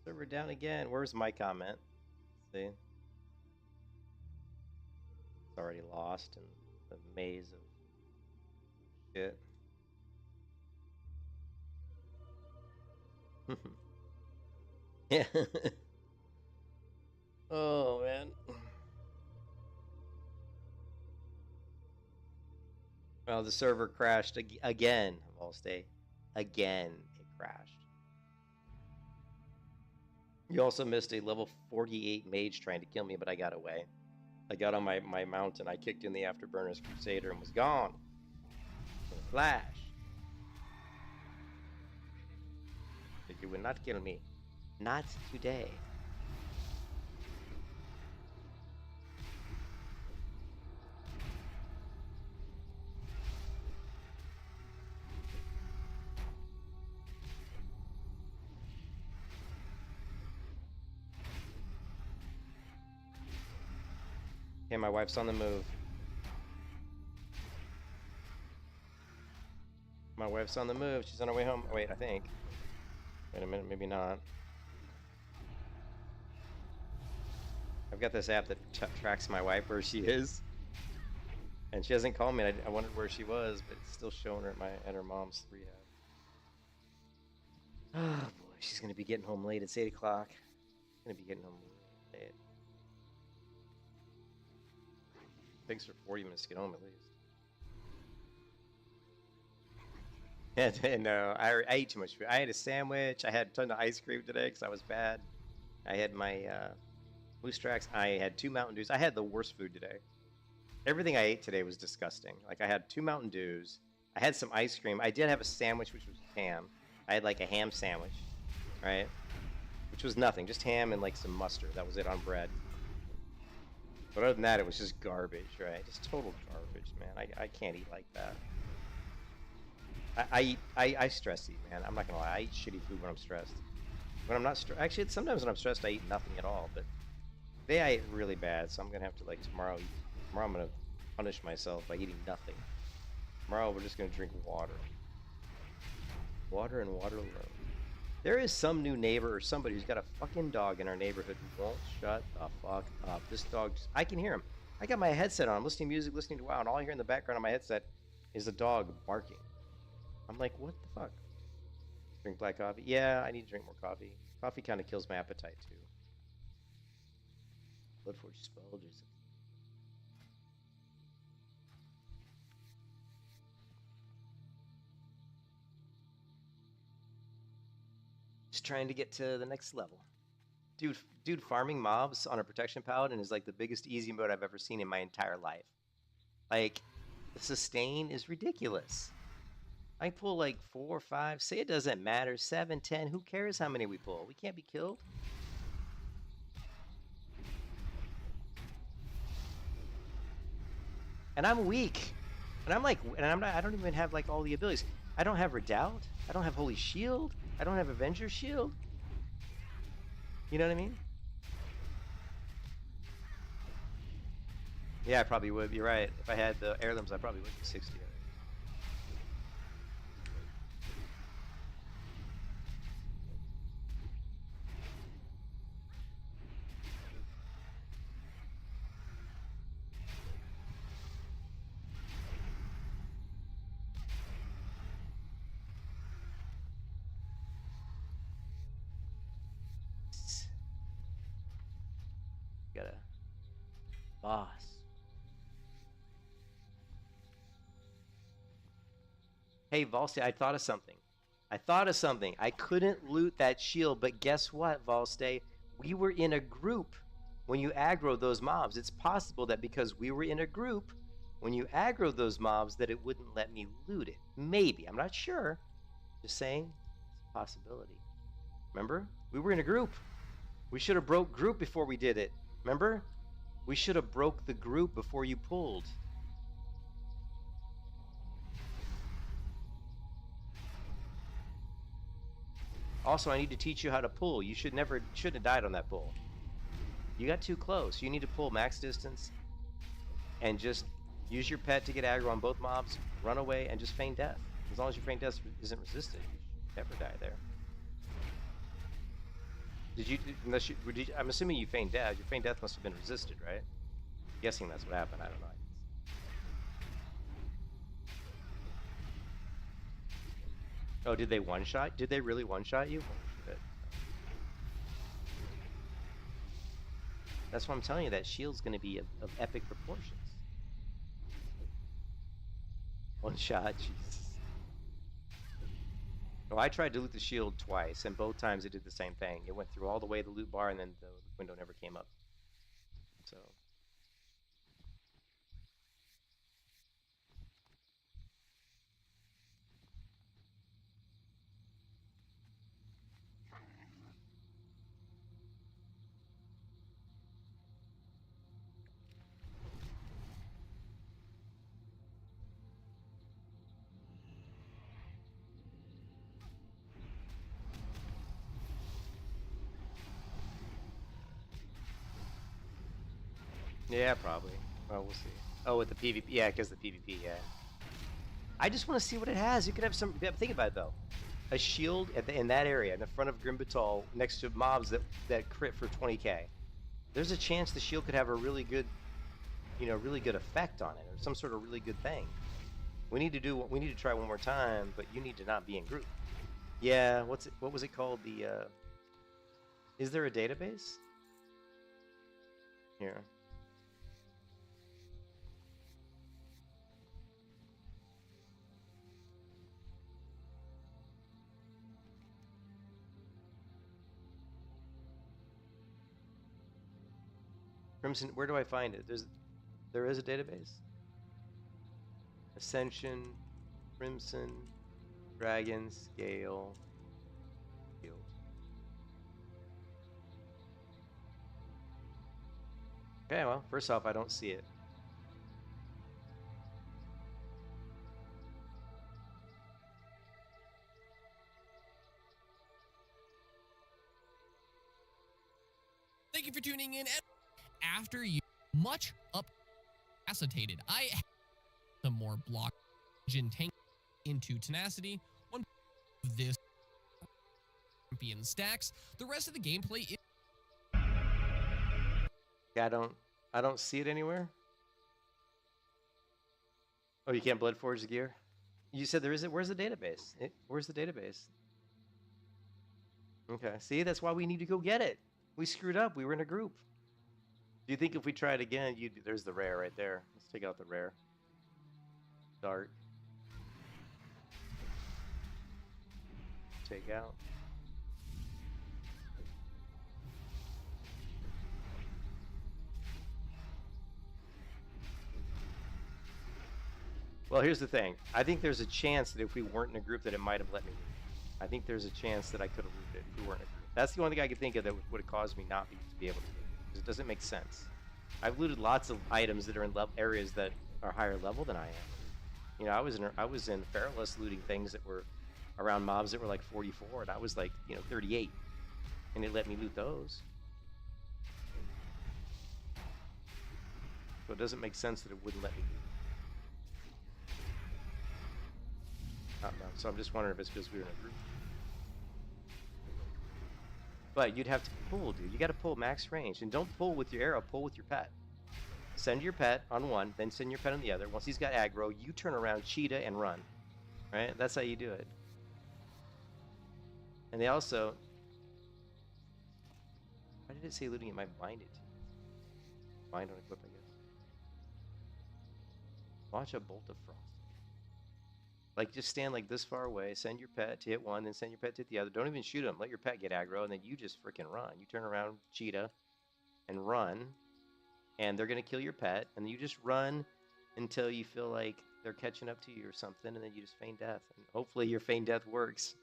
[SPEAKER 1] Server down again. Where's my comment? Let's see. It's already lost in the maze of shit. Yeah. Oh, man. Well, the server crashed again, Volstay. Again, it crashed. You also missed a level 48 mage trying to kill me, but I got away. I got on my mountain, I kicked in the Afterburners Crusader and was gone. In a flash. But you will not kill me. Not today. Okay, my wife's on the move. My wife's on the move. She's on her way home. Oh, wait, I think. Wait a minute, maybe not. I've got this app that tracks my wife where she is. And she hasn't called me. I wondered where she was, but it's still showing her at her mom's rehab. Oh boy, she's gonna be getting home late. It's 8 o'clock. Gonna be getting home late. Takes her 40 minutes to get home at least. And I ate too much food. I had a sandwich. I had a ton of ice cream today because I was bad. I had my Moose Tracks. I had 2 Mountain Dews. I had the worst food today. Everything I ate today was disgusting. Like, I had 2 Mountain Dews. I had some ice cream. I did have a sandwich, which was ham. I had, like, a ham sandwich, right? Which was nothing. Just ham and, like, some mustard. That was it on bread. But other than that, it was just garbage, right? Just total garbage, man. I can't eat like that. I stress eat, man. I'm not gonna lie. I eat shitty food when I'm stressed. When I'm not stressed, actually, sometimes when I'm stressed, I eat nothing at all. But today I ate really bad, so I'm gonna have to, like, tomorrow I'm gonna punish myself by eating nothing. Tomorrow we're just gonna drink water. Water and water alone. There is some new neighbor or somebody who's got a fucking dog in our neighborhood who won't shut the fuck up. This dog, I can hear him. I got my headset on, I'm listening to music, listening to WoW, and all I hear in the background on my headset is a dog barking. I'm like, what the fuck? Drink black coffee? Yeah, I need to drink more coffee. Coffee kind of kills my appetite too. Bloodforged Spells. Just trying to get to the next level. Dude, farming mobs on a protection paladin is like the biggest easy mode I've ever seen in my entire life. Like, the sustain is ridiculous. I pull like 4 or 5, say it doesn't matter, 7, 10, who cares how many we pull? We can't be killed. And I'm weak. And I'm like, I don't even have like all the abilities. I don't have Redoubt. I don't have Holy Shield. I don't have Avenger Shield. You know what I mean? Yeah, I probably would. You're right. If I had the heirlooms, I probably would be 60. Got a boss. Hey, Volstay, I thought of something. I couldn't loot that shield, but guess what, Volstay? We were in a group when you aggroed those mobs. It's possible that because we were in a group, when you aggroed those mobs, that it wouldn't let me loot it. Maybe. I'm not sure. Just saying, it's a possibility. Remember? We were in a group. We should have broke group before we did it. Remember? We should have broke the group before you pulled. Also, I need to teach you how to pull. You shouldn't have died on that pull. You got too close. You need to pull max distance and just use your pet to get aggro on both mobs, run away, and just feign death. As long as your feign death isn't resisted, you should never die there. Did you? Unless you, I'm assuming you feigned death. Your feigned death must have been resisted, right? I'm guessing that's what happened. I don't know. Oh, did they one shot? Did they really one shot you? Holy shit. That's what I'm telling you. That shield's going to be of epic proportions. One shot, Jesus. No, I tried to loot the shield twice, and both times it did the same thing. It went through all the way to the loot bar, and then the window never came up. So. Yeah, probably. Well, we'll see. Oh, with the PvP, yeah, because the PvP, yeah. I just want to see what it has. You could have some. Think about it though. A shield in that area, in the front of Grim Batal, next to mobs that crit for 20k. There's a chance the shield could have a really good, really good effect on it, or some sort of really good thing. We need to try one more time, but you need to not be in group. Yeah. What was it called? Is there a database? Here. Crimson, where do I find it? There is a database? Ascension, Crimson, Dragon, Scale, Shield. Okay, well, first off, I don't see it.
[SPEAKER 3] Thank you for tuning in. After you much up acetated, I have some more block engine tank into tenacity. One of this champion stacks. The rest of the gameplay is
[SPEAKER 1] Yeah, I don't see it anywhere. Oh, you can't blood forge the gear? You said there isn't. Where's the database? Where's the database? Okay, see, that's why we need to go get it. We screwed up. We were in a group. Do you think if we try it again, there's the rare right there. Let's take out the rare. Start. Take out. Well, here's the thing. I think there's a chance that if we weren't in a group that it might have let me loot. I think there's a chance that I could have looted it if we weren't in a group. That's the only thing I could think of that would have caused me not to be able to loot. Because it doesn't make sense. I've looted lots of items that are in areas that are higher level than I am. I was in Feralus looting things that were around mobs that were like 44, and I was like 38, and it let me loot those. So it doesn't make sense that it wouldn't let me loot. I don't know. So I'm just wondering if it's because we were in a group. But you'd have to pull, dude. You got to pull max range. And don't pull with your arrow. Pull with your pet. Send your pet on one, then send your pet on the other. Once he's got aggro, you turn around, cheetah, and run. Right? That's how you do it. And they also... Why did it say looting it might bind it? Bind on equip, I guess. Launch a bolt of frost. Like, just stand like this far away, send your pet to hit one, then send your pet to hit the other. Don't even shoot him. Let your pet get aggro, and then you just freaking run. You turn around, cheetah, and run, and they're going to kill your pet, and you just run until you feel like they're catching up to you or something, and then you just feign death. And hopefully your feign death works.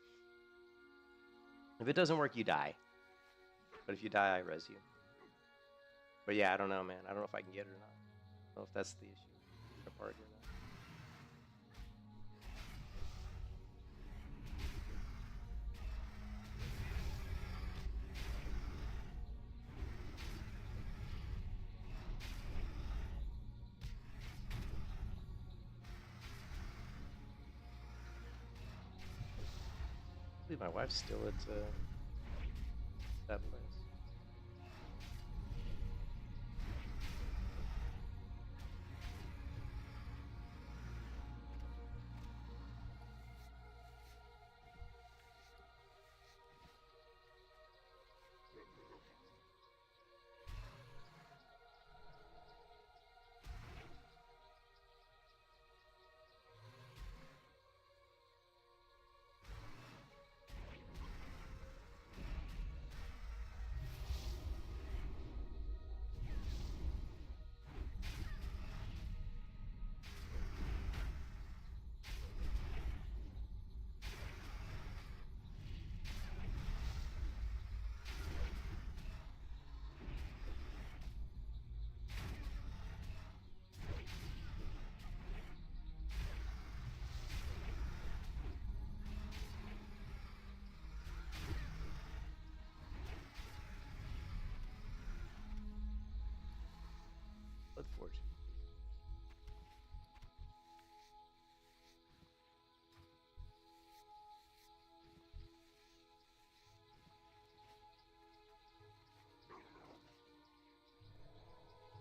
[SPEAKER 1] If it doesn't work, you die. But if you die, I res you. But yeah, I don't know, man. I don't know if I can get it or not. I don't know if that's the issue. Apart here. I believe my wife's still at that place.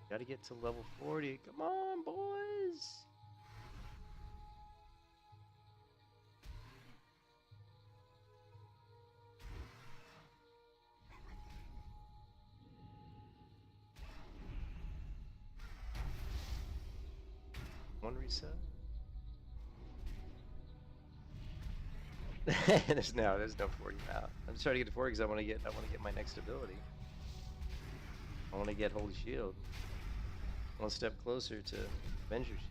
[SPEAKER 1] Gotta get to level 40. Come on, boys! One reset. there's no 40 now. I'm just trying to get to 40 because I want to get my next ability. I want to get Holy Shield. One step closer to Avenger Shield.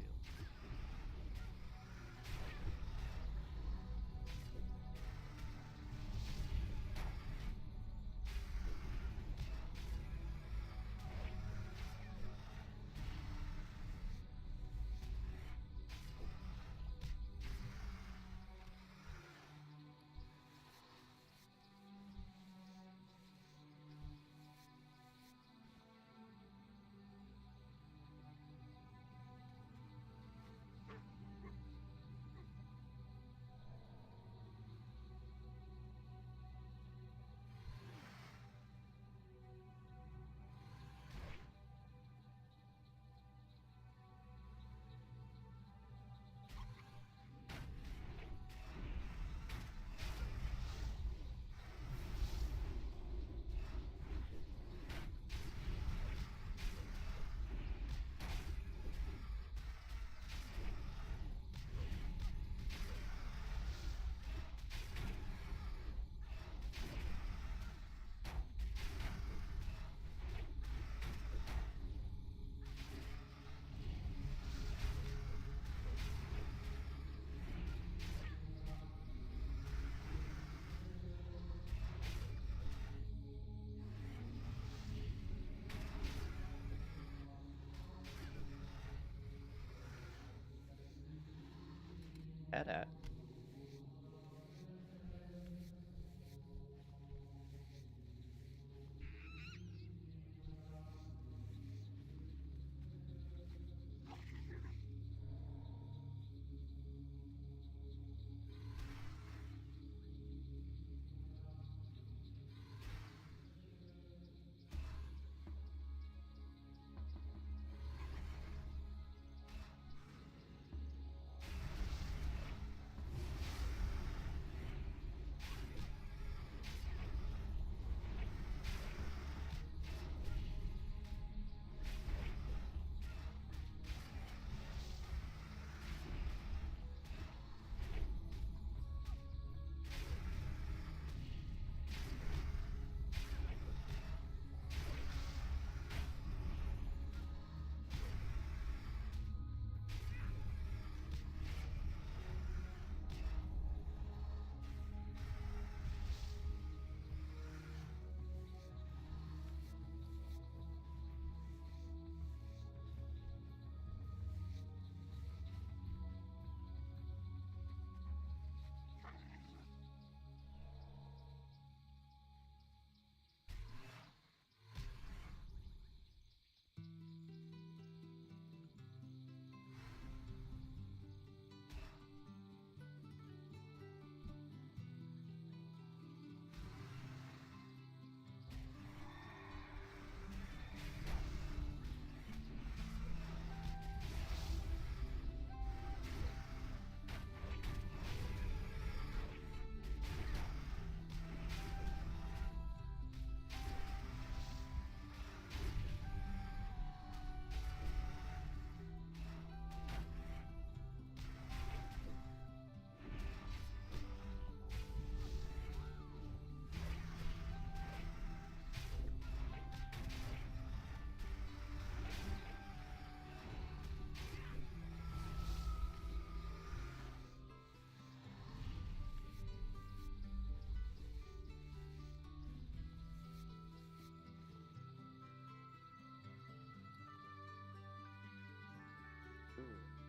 [SPEAKER 1] At.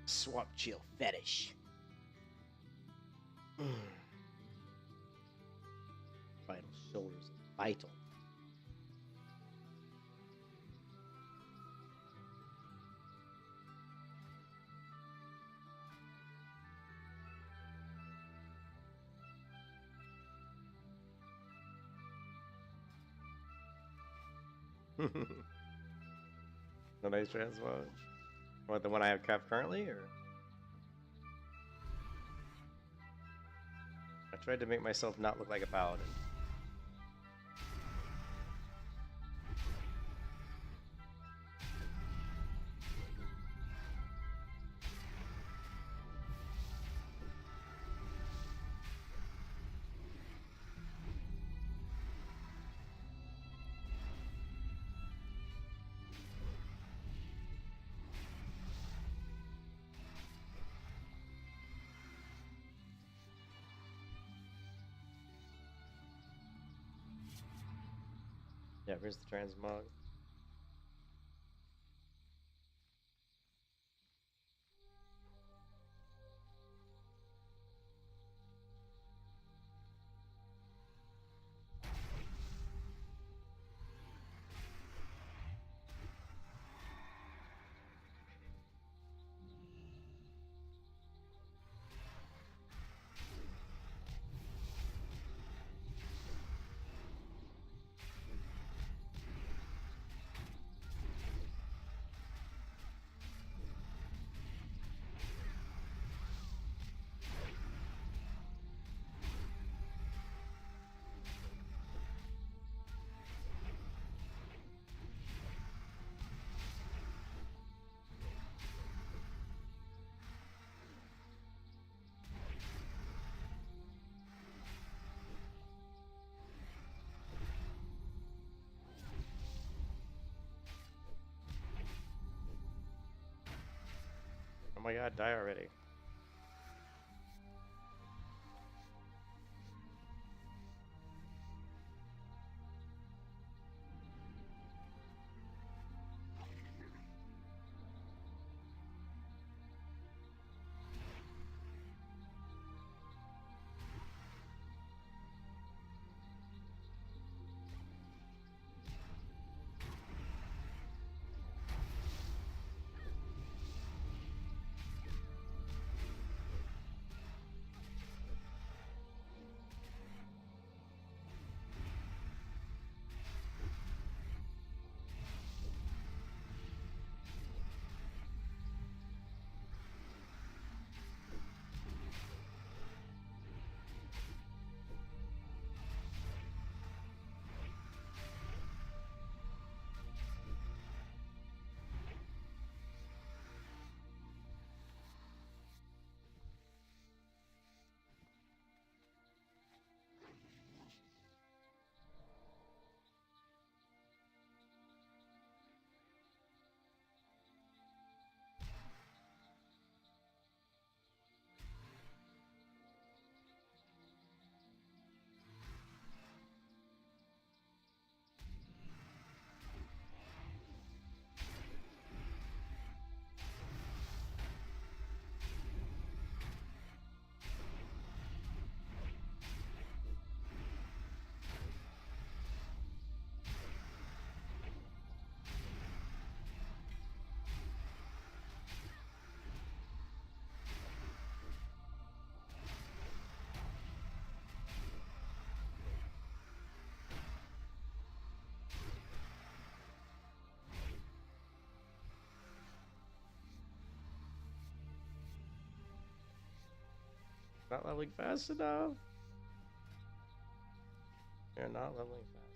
[SPEAKER 1] Swap chill fetish. Vital shoulders. Vital. a nice transmog. What, the one I have currently, or? I tried to make myself not look like a paladin. Yeah, here's the transmog. Oh my god, die already. Not leveling fast enough. You're not leveling fast.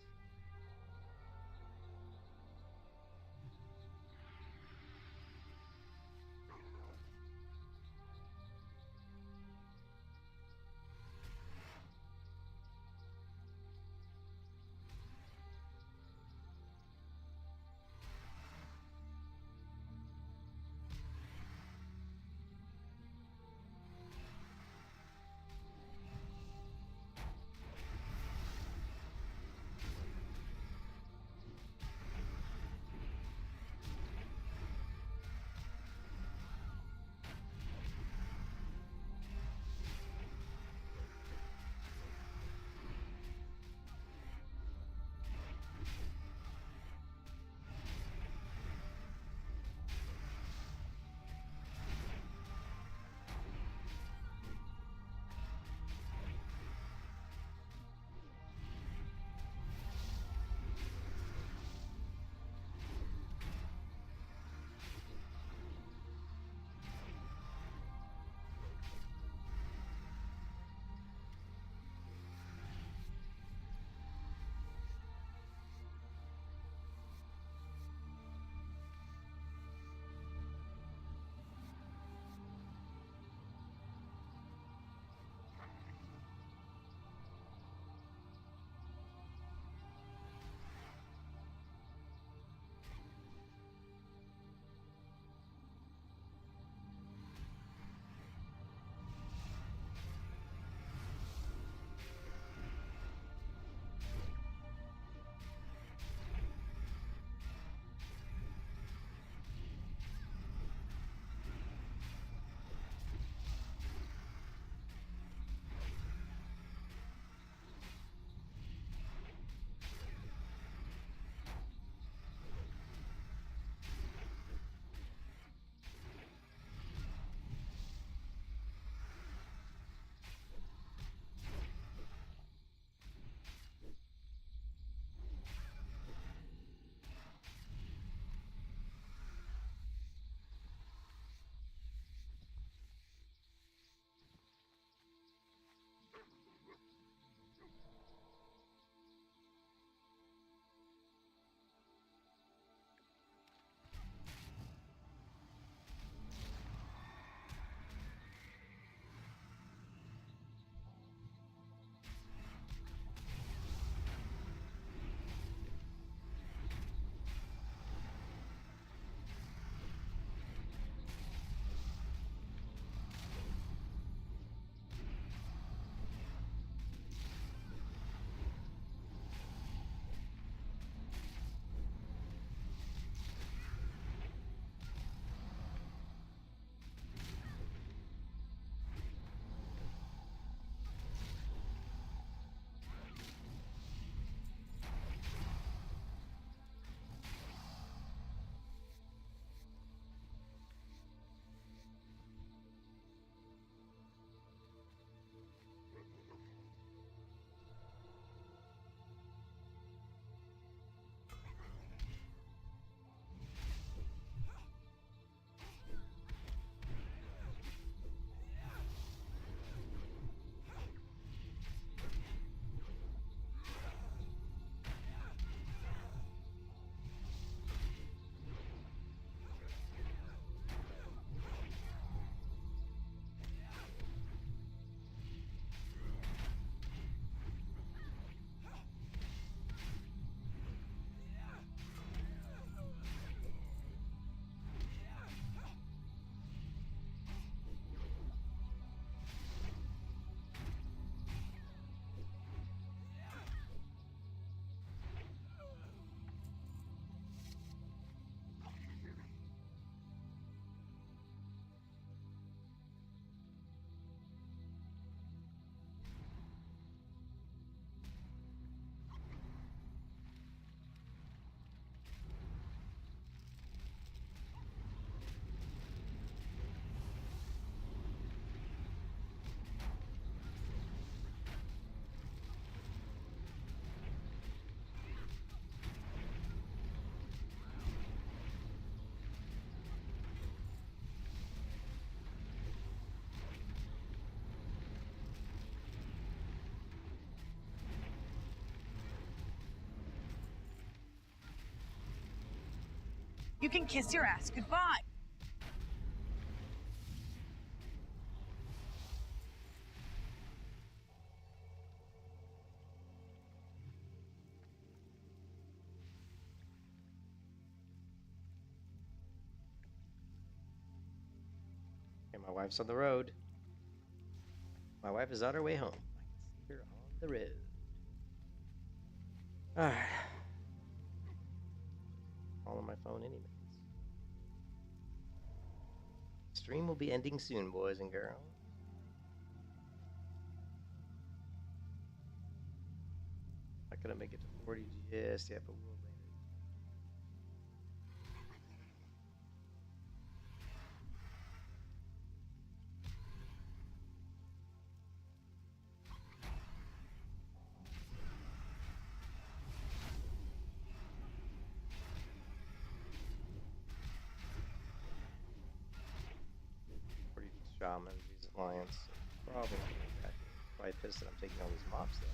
[SPEAKER 2] You can kiss your ass goodbye.
[SPEAKER 1] Okay, my wife's on the road. My wife is on her way home. I can see her on the road. Alright. All on my phone anyways. Stream will be ending soon, boys and girls. Not gonna make it to 40 just yet, but we'll later. Shaman, these alliance, probably not gonna back. Probably pissed that I'm taking all these mobs though.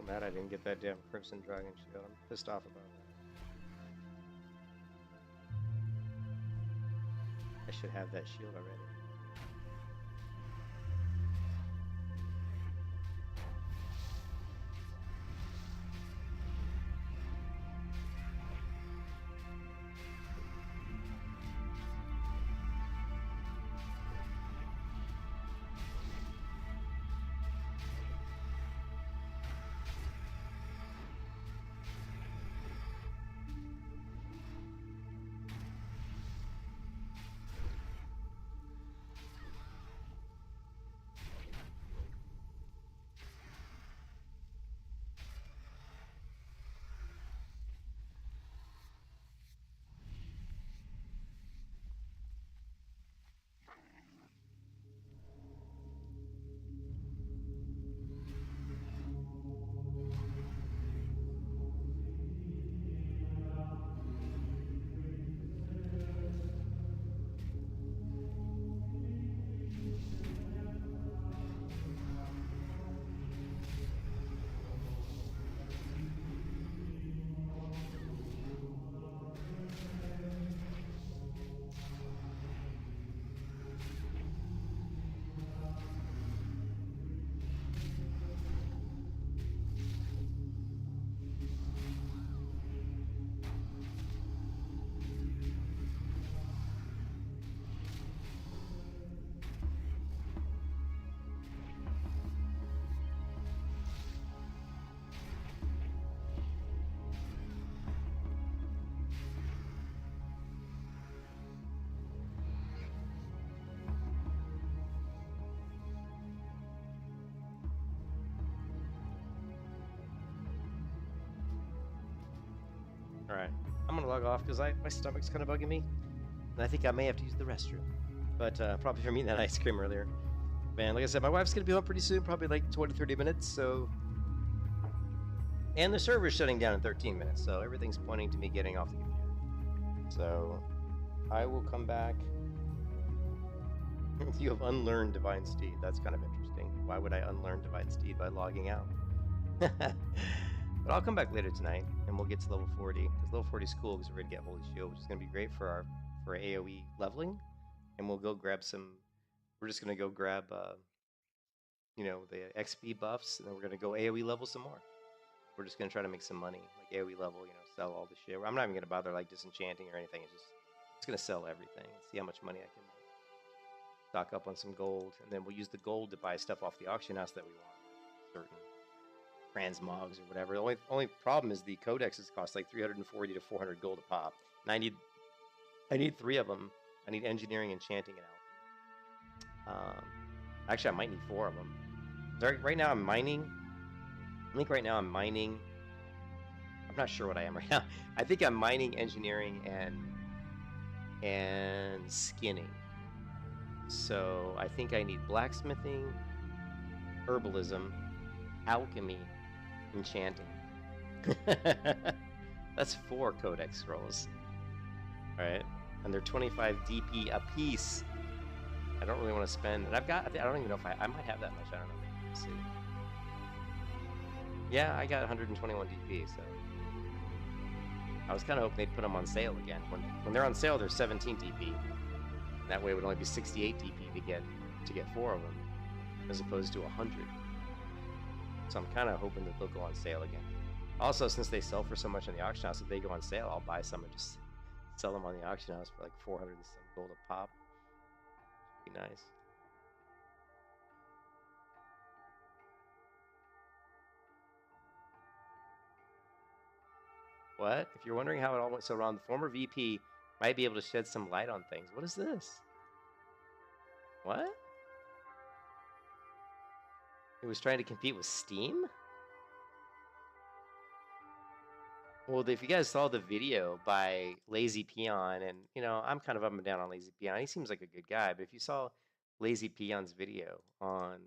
[SPEAKER 1] I'm mad I didn't get that damn Crimson Dragon shield. I'm pissed off about that. I should have that shield already. All right, I'm gonna log off because my stomach's kind of bugging me, and I think I may have to use the restroom. But probably from eating that ice cream earlier. Man, like I said, my wife's gonna be home pretty soon, probably like 20, 30 minutes. So, and the server's shutting down in 13 minutes, so everything's pointing to me getting off the computer. So, I will come back. You have unlearned Divine Steed. That's kind of interesting. Why would I unlearn Divine Steed by logging out? But I'll come back later tonight, and we'll get to level 40. Because level 40 is cool, because we're going to get Holy Shield, which is going to be great for our AoE leveling. And we'll go grab some... We're just going to go grab, you know, the XP buffs, and then we're going to go AoE level some more. We're just going to try to make some money. Like AoE level, you know, sell all the shit. I'm not even going to bother, like, disenchanting or anything. It's just going to sell everything and see how much money I can make. Stock up on some gold, and then we'll use the gold to buy stuff off the auction house that we want. Certain transmogs or whatever. The only problem is the codexes cost like 340 to 400 gold a pop. And I need 3 of them. I need engineering, enchanting, and alchemy. Actually, I might need 4 of them. Right now I'm mining. I think right now I'm mining. I'm not sure what I am right now. I think I'm mining, engineering, and skinning. So I think I need blacksmithing, herbalism, alchemy, enchanting. That's 4 codex scrolls. Alright. And they're 25 DP a piece. I don't really want to spend. And I don't even know if I might have that much. I don't know. Let's see. Yeah, I got 121 DP, so. I was kind of hoping they'd put them on sale again. When they're on sale, they're 17 DP. And that way it would only be 68 DP to get 4 of them, as opposed to 100. So I'm kind of hoping that they'll go on sale again. Also, since they sell for so much in the auction house, if they go on sale, I'll buy some and just sell them on the auction house for like 400 and some gold a pop. Be nice. What? If you're wondering how it all went so wrong, the former VP might be able to shed some light on things. What is this? What? It was trying to compete with Steam? Well, if you guys saw the video by Lazy Peon, and, you know, I'm kind of up and down on Lazy Peon. He seems like a good guy, but if you saw Lazy Peon's video on...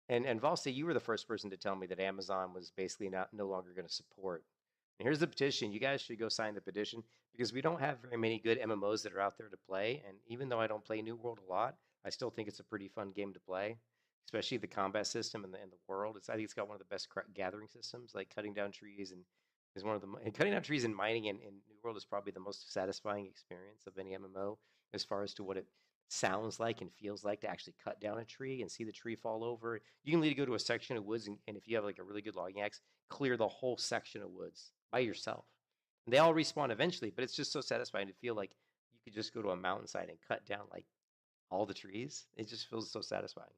[SPEAKER 1] And Valse, you were the first person to tell me that Amazon was basically no longer going to support. And here's the petition. You guys should go sign the petition, because we don't have very many good MMOs that are out there to play. And even though I don't play New World a lot, I still think it's a pretty fun game to play, especially the combat system and the world. I think it's got one of the best gathering systems, like cutting down trees and is one of the and cutting down trees and mining in New World is probably the most satisfying experience of any MMO as far as to what it sounds like and feels like to actually cut down a tree and see the tree fall over. You can literally go to a section of woods and if you have like a really good logging axe, clear the whole section of woods by yourself. And they all respawn eventually, but it's just so satisfying to feel like you could just go to a mountainside and cut down like all the trees. It just feels so satisfying.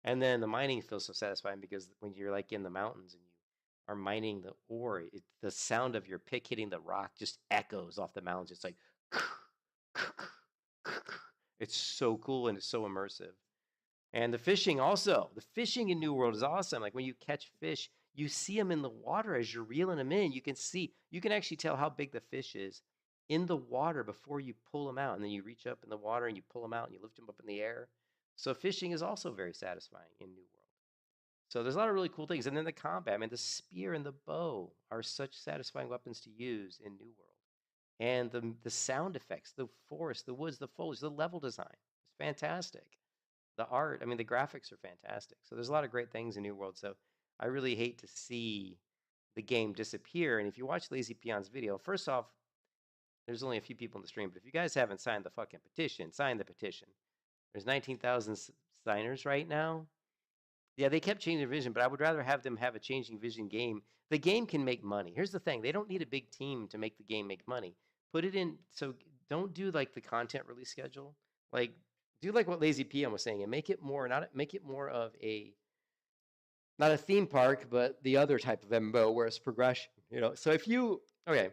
[SPEAKER 1] And then the mining feels so satisfying because when you're like in the mountains and you are mining the ore, the sound of your pick hitting the rock just echoes off the mountains. It's like, it's so cool and it's so immersive. And the fishing also, the fishing in New World is awesome. Like when you catch fish, you see them in the water as you're reeling them in. You can actually tell how big the fish is in the water before you pull them out. And then you reach up in the water and you pull them out and you lift them up in the air. So fishing is also very satisfying in New World. So there's a lot of really cool things. And then the combat, I mean, the spear and the bow are such satisfying weapons to use in New World. And the sound effects, the forest, the woods, the foliage, the level design is fantastic. The art, I mean, the graphics are fantastic. So there's a lot of great things in New World. So I really hate to see the game disappear. And if you watch Lazy Peon's video, first off, there's only a few people in the stream, but if you guys haven't signed the fucking petition, sign the petition. There's 19,000 signers right now. Yeah, they kept changing their vision, but I would rather have them have a changing vision game. The game can make money. Here's the thing. They don't need a big team to make the game make money. Put it in, so don't do like the content release schedule. Like, do like what Lazy PM was saying and make it more, make it more of not a theme park, but the other type of MMO where it's progression, you know? So okay.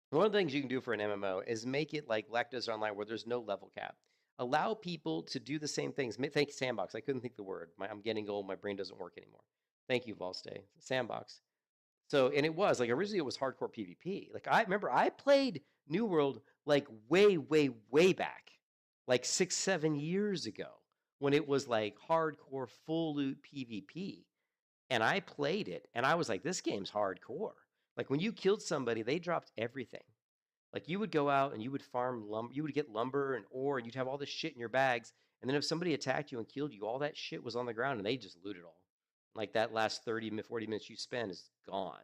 [SPEAKER 1] One of the things you can do for an MMO is make it like Lek does online where there's no level cap. Allow people to do the same things. Thank you, Sandbox. I couldn't think the word. I'm getting old. My brain doesn't work anymore. Thank you, Volstay. Sandbox.
[SPEAKER 4] So, and it was like originally it was hardcore PvP. Like I remember I played New World like way, way, way back, like 6, 7 years ago when it was like hardcore full loot PvP. And I played it and I was like, this game's hardcore. Like when you killed somebody, they dropped everything. Like you would go out and you would farm lumber, you would get lumber and ore, and you'd have all this shit in your bags. And then if somebody attacked you and killed you, all that shit was on the ground and they just looted all. Like that last 30, 40 minutes you spend is gone.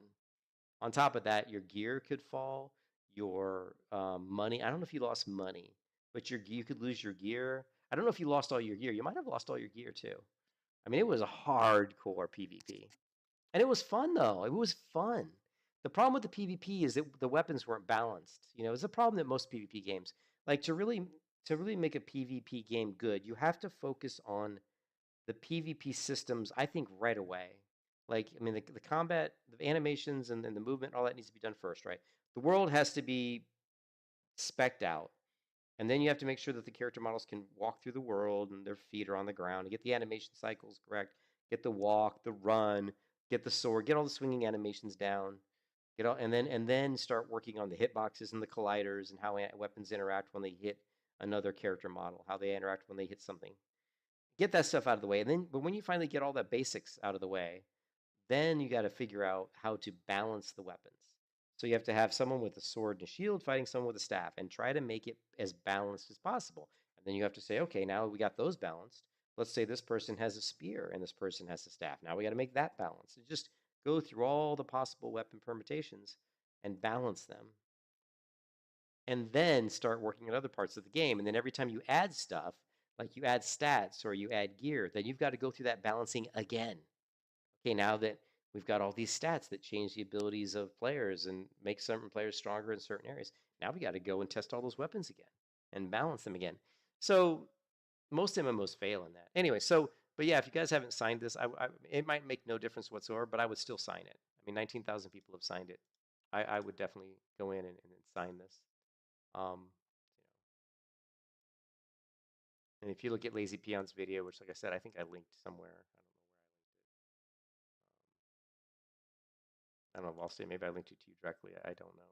[SPEAKER 4] On top of that, your gear could fall, your money. I don't know if you lost money, but you could lose your gear. I don't know if you lost all your gear. You might have lost all your gear too. I mean, it was a hardcore PvP. And it was fun though. It was fun. The problem with the PvP is that the weapons weren't balanced. You know, it's a problem that most PvP games, like to really make a PvP game good, you have to focus on the PvP systems, I think, right away. Like, I mean, the combat, the animations, and the movement, all that needs to be done first, right? The world has to be specced out. And then you have to make sure that the character models can walk through the world and their feet are on the ground, and get the animation cycles correct, get the walk, the run, get the sword, get all the swinging animations down, get all, and then start working on the hitboxes and the colliders and how weapons interact when they hit another character model, how they interact when they hit something. Get that stuff out of the way, and then, but when you finally get all the basics out of the way, then you got to figure out how to balance the weapons. So you have to have someone with a sword and a shield fighting someone with a staff and try to make it as balanced as possible. And then you have to say, okay, now we got those balanced. Let's say this person has a spear and this person has a staff. Now we got to make that balance. And just go through all the possible weapon permutations and balance them. And then start working on other parts of the game. And then every time you add stuff, like you add stats or you add gear, then you've got to go through that balancing again. Okay, now that we've got all these stats that change the abilities of players and make certain players stronger in certain areas, now we got to go and test all those weapons again and balance them again. So most MMOs fail in that. Anyway, so, but yeah, if you guys haven't signed this, it might make no difference whatsoever, but I would still sign it. I mean, 19,000 people have signed it. I would definitely go in and sign this. And if you look at Lazy Peon's video, which, like I said, I think I linked somewhere. I don't know if I'll say, maybe I linked it to you directly. I don't know.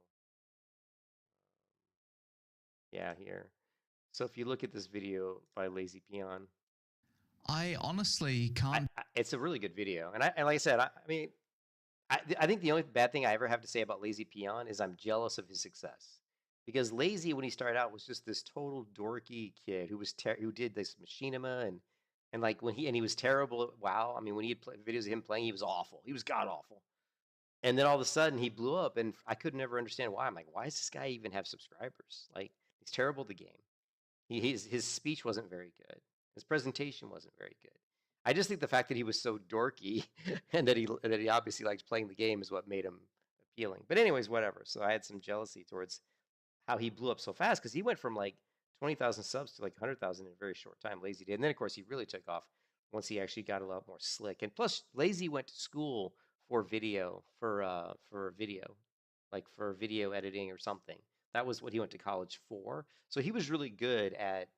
[SPEAKER 4] Yeah, here. So if you look at this video by Lazy Peon,
[SPEAKER 5] I honestly can't.
[SPEAKER 4] It's a really good video, and like I said, I mean, I think the only bad thing I ever have to say about Lazy Peon is I'm jealous of his success, because Lazy, when he started out, was just this total dorky kid who did this machinima and like when he was terrible at WoW. I mean, when he had videos of him playing, he was awful. He was god awful. And then all of a sudden he blew up, and I could never understand why. I'm like, why does this guy even have subscribers? Like, he's terrible at the game. His speech wasn't very good. His presentation wasn't very good. I just think the fact that he was so dorky and that he obviously likes playing the game is what made him appealing. But anyways, whatever. So I had some jealousy towards how he blew up so fast, because he went from like 20,000 subs to like 100,000 in a very short time. Lazy did, and then of course he really took off once he actually got a lot more slick. And plus, Lazy went to school for video, like for video editing or something. That was what he went to college for. So he was really good at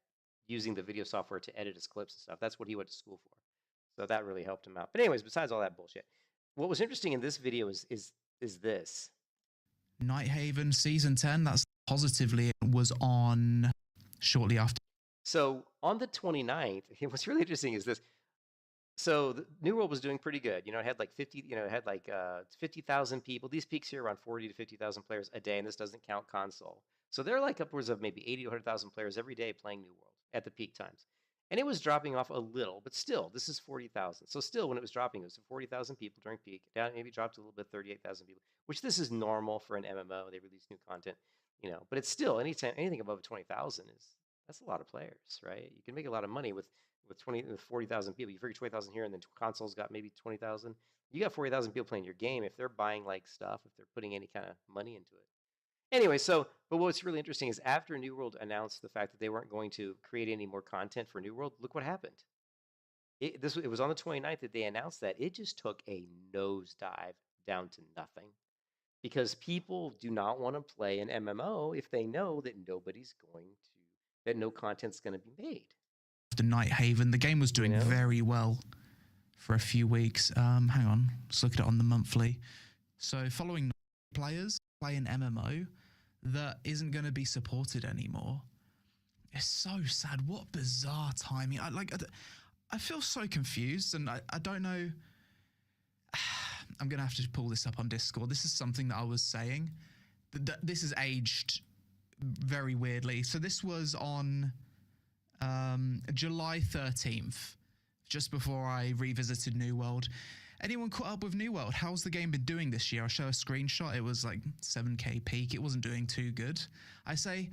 [SPEAKER 4] using the video software to edit his clips and stuff. That's what he went to school for. So that really helped him out. But anyways, besides all that bullshit, what was interesting in this video is this.
[SPEAKER 5] Nighthaven Season 10, that's positively, it was on shortly after.
[SPEAKER 4] So on the 29th, what's really interesting is this. So the New World was doing pretty good. You know, it had like 50,000 people. These peaks here around 40 to 50,000 players a day, and this doesn't count console. So they're like upwards of maybe 80 to 100,000 players every day playing New World at the peak times. And it was dropping off a little, but still, this is 40,000. So still, when it was dropping, it was 40,000 people during peak. Down, maybe dropped a little bit, 38,000 people, which this is normal for an MMO. They release new content, you know. But it's still, anything above 20,000 that's a lot of players, right? You can make a lot of money with 40,000 people. You figure 20,000 here, and then consoles got maybe 20,000. You got 40,000 people playing your game. If they're buying like stuff, if they're putting any kind of money into it. Anyway, but what's really interesting is after New World announced the fact that they weren't going to create any more content for New World, look what happened. It was on the 29th that they announced that. It just took a nosedive down to nothing, because people do not want to play an MMO if they know that that no content's going to be made.
[SPEAKER 5] The Nighthaven, the game was doing very well for a few weeks. Hang on, let's look at it on the monthly. So following players playing MMO that isn't going to be supported anymore. It's so sad. What bizarre timing. I feel so confused, and I don't know. I'm going to have to pull this up on Discord. This is something that I was saying. This is aged very weirdly. So this was on July 13th, just before I revisited New World. Anyone caught up with New World? How's the game been doing this year? I show a screenshot. It was like 7k peak. It wasn't doing too good. I say,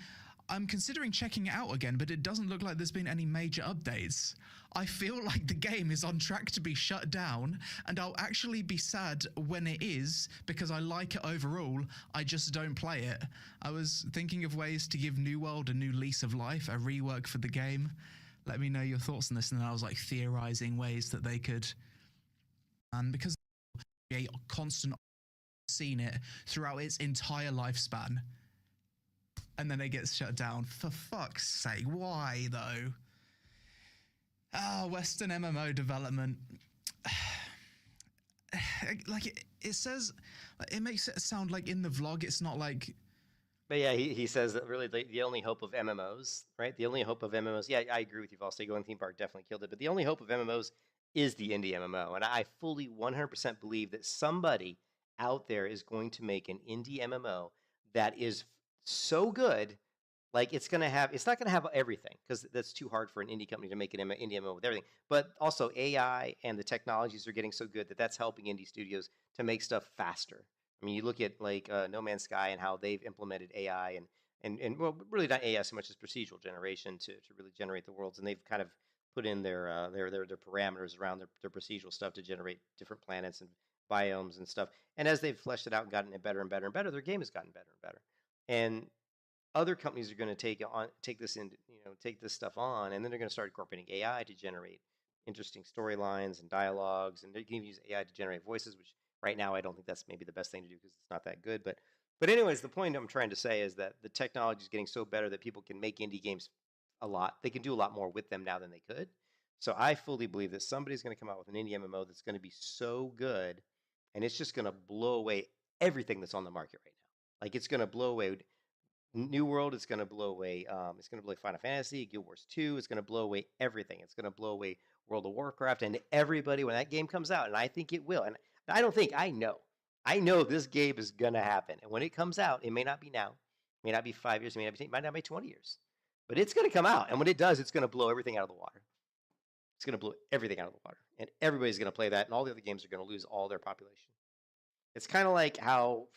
[SPEAKER 5] I'm considering checking it out again, but it doesn't look like there's been any major updates. I feel like the game is on track to be shut down, and I'll actually be sad when it is, because I like it overall, I just don't play it. I was thinking of ways to give New World a new lease of life, a rework for the game. Let me know your thoughts on this. And then I was like theorizing ways that they could, and because a constant seen it throughout its entire lifespan, and then it gets shut down. For fuck's sake, why though? Western MMO development. Like it says, it makes it sound like in the vlog it's not like.
[SPEAKER 4] But yeah, he says that really the only hope of MMOs, right? The only hope of MMOs. Yeah, I agree with you. I'll say Going Theme Park definitely killed it. But the only hope of MMOs is the indie MMO. And I fully 100% believe that somebody out there is going to make an indie MMO that is so good. Like it's not going to have everything, because that's too hard for an indie company to make an indie MMO with everything. But also AI and the technologies are getting so good that that's helping indie studios to make stuff faster. I mean, you look at like No Man's Sky and how they've implemented AI and well, really not AI so much as procedural generation to really generate the worlds, and they've kind of put in their parameters around their procedural stuff to generate different planets and biomes and stuff. And as they've fleshed it out and gotten it better and better and better, their game has gotten better and better. And other companies are going to take this stuff on, and then they're going to start incorporating AI to generate interesting storylines and dialogues, and they can even use AI to generate voices, which right now I don't think that's maybe the best thing to do because it's not that good. But anyways, the point I'm trying to say is that the technology is getting so better that people can make indie games a lot. They can do a lot more with them now than they could. So I fully believe that somebody's going to come out with an indie MMO that's going to be so good, and it's just going to blow away everything that's on the market right now. Like it's going to blow away New World. It's going to blow away. It's going to blow away Final Fantasy, Guild Wars 2. It's going to blow away everything. It's going to blow away World of Warcraft and everybody when that game comes out. And I think it will. And I don't think I know this game is going to happen. And when it comes out, it may not be now, it may not be 5 years, it might not be 20 years, but it's going to come out. And when it does, it's going to blow everything out of the water. It's going to blow everything out of the water, and everybody's going to play that, and all the other games are going to lose all their population. It's kind of like how.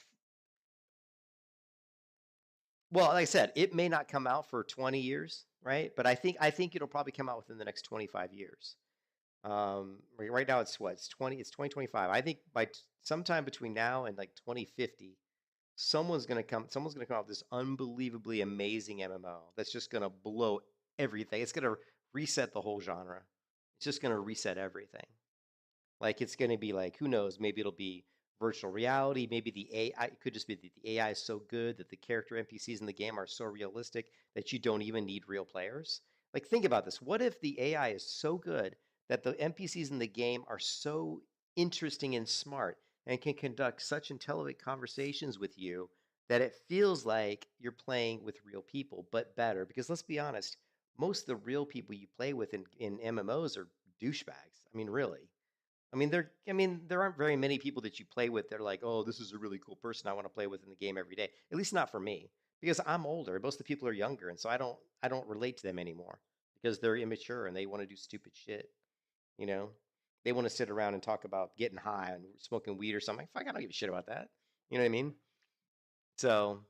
[SPEAKER 4] Well, like I said, it may not come out for 20 years, right? But I think it'll probably come out within the next 25 yees. Right now it's what? It's 2025. I think by sometime between now and like 2050, someone's gonna come out with this unbelievably amazing MMO that's just gonna blow everything. It's gonna reset the whole genre. It's just gonna reset everything. Like it's gonna be like, who knows? Maybe it'll be virtual reality. Maybe the AI, it could just be that the AI is so good that the character NPCs in the game are so realistic that you don't even need real players. Like think about this. What if the AI is so good that the NPCs in the game are so interesting and smart and can conduct such intelligent conversations with you that it feels like you're playing with real people, but better? Because let's be honest, most of the real people you play with in MMOs are douchebags. I mean, really. I mean, there aren't very many people that you play with that are like, oh, this is a really cool person I want to play with in the game every day. At least not for me, because I'm older. Most of the people are younger, and so I don't relate to them anymore because they're immature and they want to do stupid shit. You know, they want to sit around and talk about getting high and smoking weed or something. Fuck, I don't give a shit about that. You know what I mean? So,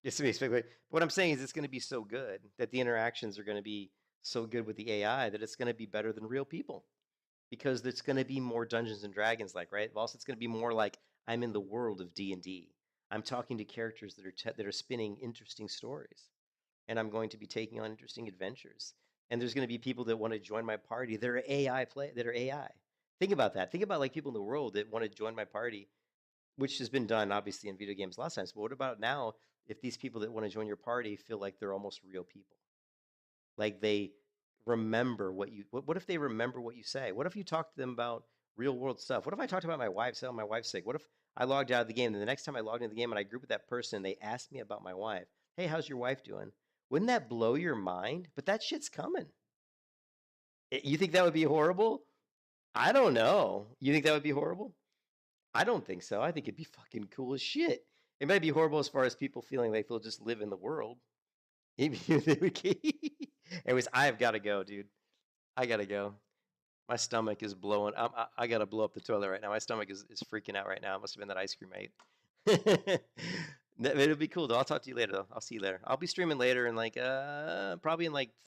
[SPEAKER 4] just to be specific, what I'm saying is it's going to be so good that the interactions are going to be so good with the AI that it's going to be better than real people. Because it's going to be more Dungeons and Dragons like, right? Also, it's going to be more like I'm in the world of D&D. I'm talking to characters that are spinning interesting stories, and I'm going to be taking on interesting adventures. And there's going to be people that want to join my party. They're AI. Think about that. Think about like people in the world that want to join my party, which has been done obviously in video games a lot of times. But what about now if these people that want to join your party feel like they're almost real people? Like they remember what if they remember what you say? What if you talk to them about real world stuff. What if I talked about my wife, said my wife's sick? What if I logged out of the game, and the next time I logged into the game and I grouped with that person, they asked me about my wife. Hey, how's your wife doing? Wouldn't that blow your mind? But that shit's coming. You think that would be horrible? I don't know. You think that would be horrible? I don't think so. I think it'd be fucking cool as shit. It might be horrible as far as people feeling like they'll just live in the world. Anyways, I've got to go, dude. I got to go. My stomach is blowing. I got to blow up the toilet right now. My stomach is freaking out right now. It must have been that ice cream I ate. It'll be cool, though. I'll talk to you later, though. I'll see you later. I'll be streaming later in like, probably in like